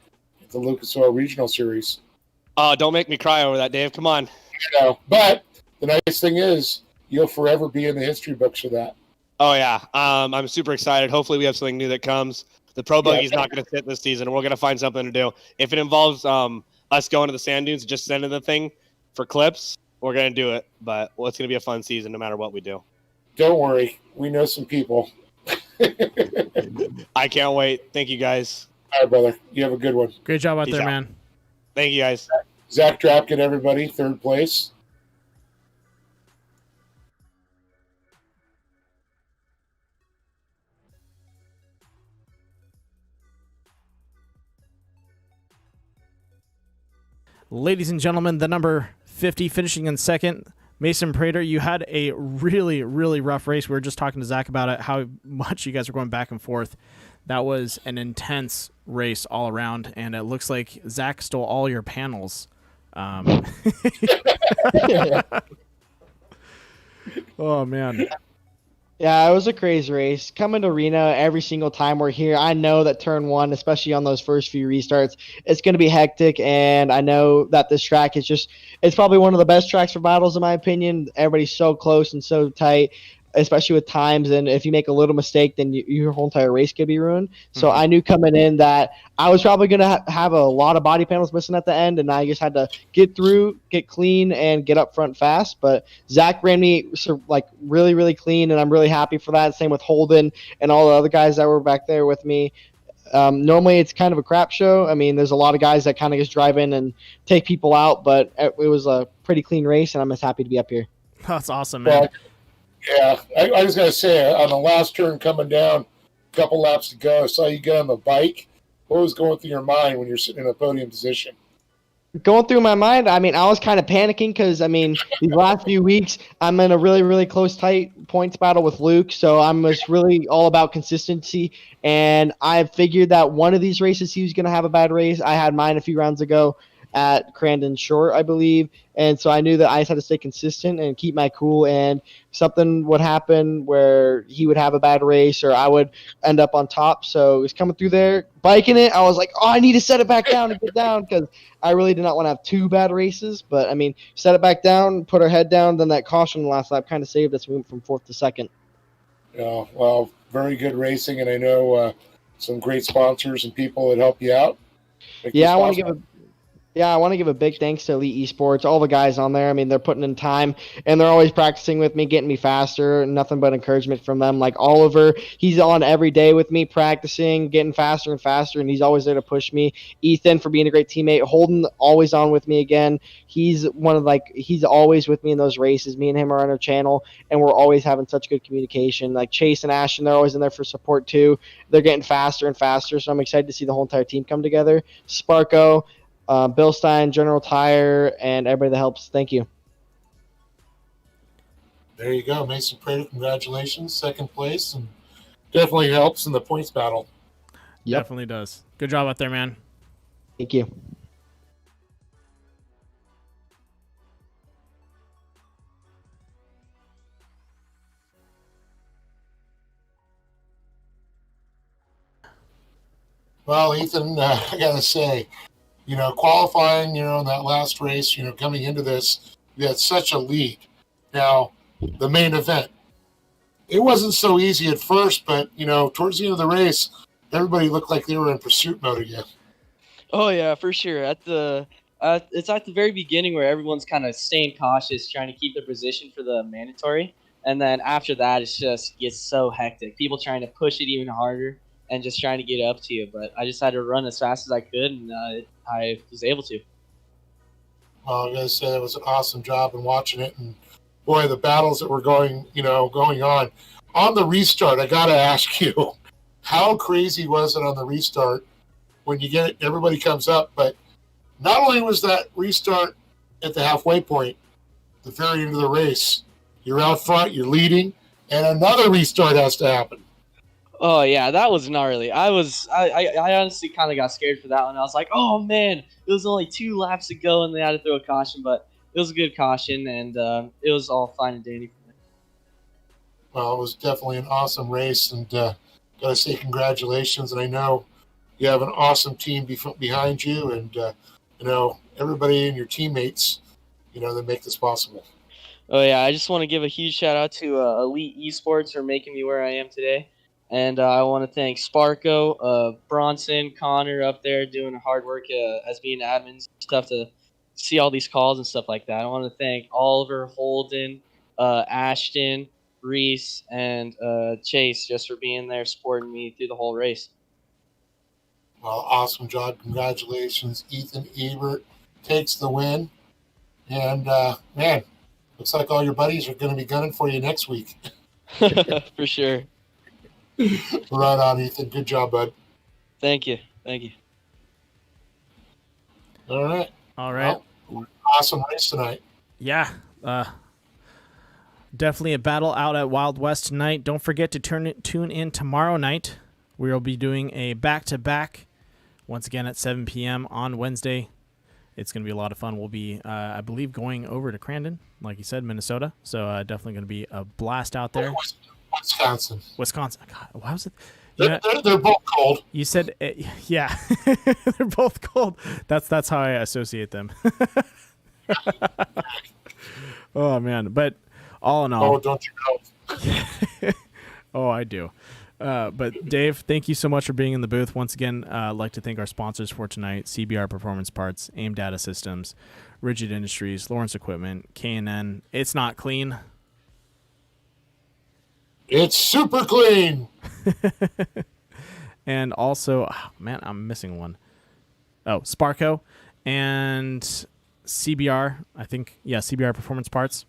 at the Lucas Oil Regional Series. Don't make me cry over that, Dave. Come on. You know, but the nice thing is you'll forever be in the history books for that. Oh, yeah. I'm super excited. Hopefully we have something new that comes. The Pro Buggy's not going to sit this season. We're going to find something to do. If it involves us going to the sand dunes and just sending the thing for clips, we're going to do it. But it's going to be a fun season no matter what we do. Don't worry. We know some people. I can't wait. Thank you, guys. All right, brother. You have a good one. Great job out Peace there, out. man. Thank you, guys. Zach Drapkin, everybody, third place. Ladies and gentlemen, the number 50 finishing in second, Mason Prater. You had a really, really rough race. We were just talking to Zach about it, how much you guys were going back and forth. That was an intense race all around, and it looks like Zach stole all your panels. Oh, man. Yeah, it was a crazy race. Coming to Reno every single time we're here, I know that turn one, especially on those first few restarts, it's going to be hectic, and I know that this track is it's probably one of the best tracks for battles in my opinion. Everybody's so close and so tight, especially with times, and if you make a little mistake, then your whole entire race could be ruined. So I knew coming in that I was probably going to have a lot of body panels missing at the end, and I just had to get through, get clean, and get up front fast. But Zach ran me really, really clean, and I'm really happy for that. Same with Holden and all the other guys that were back there with me. Normally it's kind of a crap show. I mean, there's a lot of guys that kind of just drive in and take people out, but it was a pretty clean race, and I'm just happy to be up here. That's awesome, man. Yeah, I was going to say, on the last turn coming down, couple laps to go. I saw you get on the bike. What was going through your mind when you're sitting in a podium position? Going through my mind, I mean, I was kind of panicking because, I mean, these last few weeks, I'm in a really, really close, tight points battle with Luke. So I'm just really all about consistency. And I figured that one of these races, he was going to have a bad race. I had mine a few rounds ago at Crandon Short, I believe. And so I knew that I just had to stay consistent and keep my cool. And something would happen where he would have a bad race or I would end up on top. So it was coming through there, biking it. I was like, oh, I need to set it back down and get down because I really did not want to have two bad races. But, I mean, set it back down, put our head down. Then that caution last lap kind of saved us. We went from fourth to second. Yeah, well, very good racing. And I know some great sponsors and people that help you out. Yeah, I want to give a big thanks to Elite Esports, all the guys on there. I mean, they're putting in time, and they're always practicing with me, getting me faster. Nothing but encouragement from them. Like Oliver, he's on every day with me, practicing, getting faster and faster, and he's always there to push me. Ethan for being a great teammate. Holden, always on with me again. He's always with me in those races. Me and him are on our channel, and we're always having such good communication. Like Chase and Ashton, they're always in there for support too. They're getting faster and faster, so I'm excited to see the whole entire team come together. Sparko, Bill Stein, General Tire, and everybody that helps. Thank you. There you go. Mason Prater, congratulations. Second place, and definitely helps in the points battle. Yep. Definitely does. Good job out there, man. Thank you. Well, Ethan, I got to say, qualifying, in that last race, coming into this, you had such a lead. Now, the main event, it wasn't so easy at first, but, towards the end of the race, everybody looked like they were in pursuit mode again. Oh, yeah, for sure. It's at the very beginning where everyone's kind of staying cautious, trying to keep their position for the mandatory. And then after that, it just gets so hectic. People trying to push it even harder and just trying to get up to you. But I just had to run as fast as I could, and I was able to. Well, I got to say, it was an awesome job in watching it. And, boy, the battles that were going on. On the restart, I got to ask you, how crazy was it on the restart when you get it, everybody comes up? But not only was that restart at the halfway point, the very end of the race, you're out front, you're leading, and another restart has to happen. Oh, yeah, that was gnarly. I honestly kind of got scared for that one. I was like, oh, man, it was only 2 laps to go, and they had to throw a caution. But it was a good caution, and it was all fine and dandy for me. Well, it was definitely an awesome race, and got to say congratulations. And I know you have an awesome team behind you, and, everybody and your teammates, that make this possible. Oh, yeah, I just want to give a huge shout-out to Elite Esports for making me where I am today. And I want to thank Sparko, Bronson, Connor up there doing hard work as being admins, stuff to see all these calls and stuff like that. I want to thank Oliver, Holden, Ashton, Reese, and Chase just for being there supporting me through the whole race. Well, awesome job. Congratulations. Ethan Ebert takes the win. And, man, looks like all your buddies are going to be gunning for you next week. For sure. Right on, Ethan. Good job, bud. Thank you. All right. Well, awesome race tonight. Yeah. Definitely a battle out at Wild West tonight. Don't forget to tune in tomorrow night. We will be doing a back-to-back once again at 7 p.m. on Wednesday. It's going to be a lot of fun. We'll be, I believe, going over to Crandon, like you said, Minnesota. So definitely going to be a blast out there. Wisconsin. God, why was it? They're both cold. You said, yeah, they're both cold. That's how I associate them. Oh man, but all in all, oh, don't you know? Oh, I do. But Dave, thank you so much for being in the booth once again. I'd like to thank our sponsors for tonight: CBR Performance Parts, AIM Data Systems, Rigid Industries, Lawrence Equipment, K&N. It's not clean. It's super clean. And also, man, I'm missing one. Oh, Sparko and CBR. I think, yeah, CBR Performance Parts.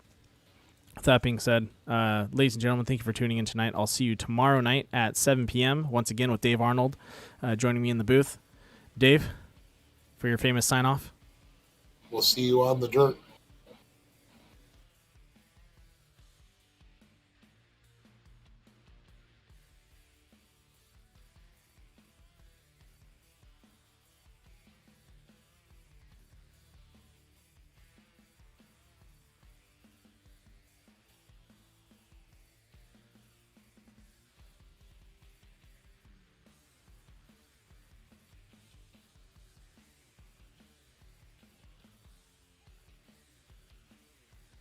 With that being said, ladies and gentlemen, thank you for tuning in tonight. I'll see you tomorrow night at 7 p.m. once again with Dave Arnold joining me in the booth. Dave, for your famous sign-off. We'll see you on the dirt.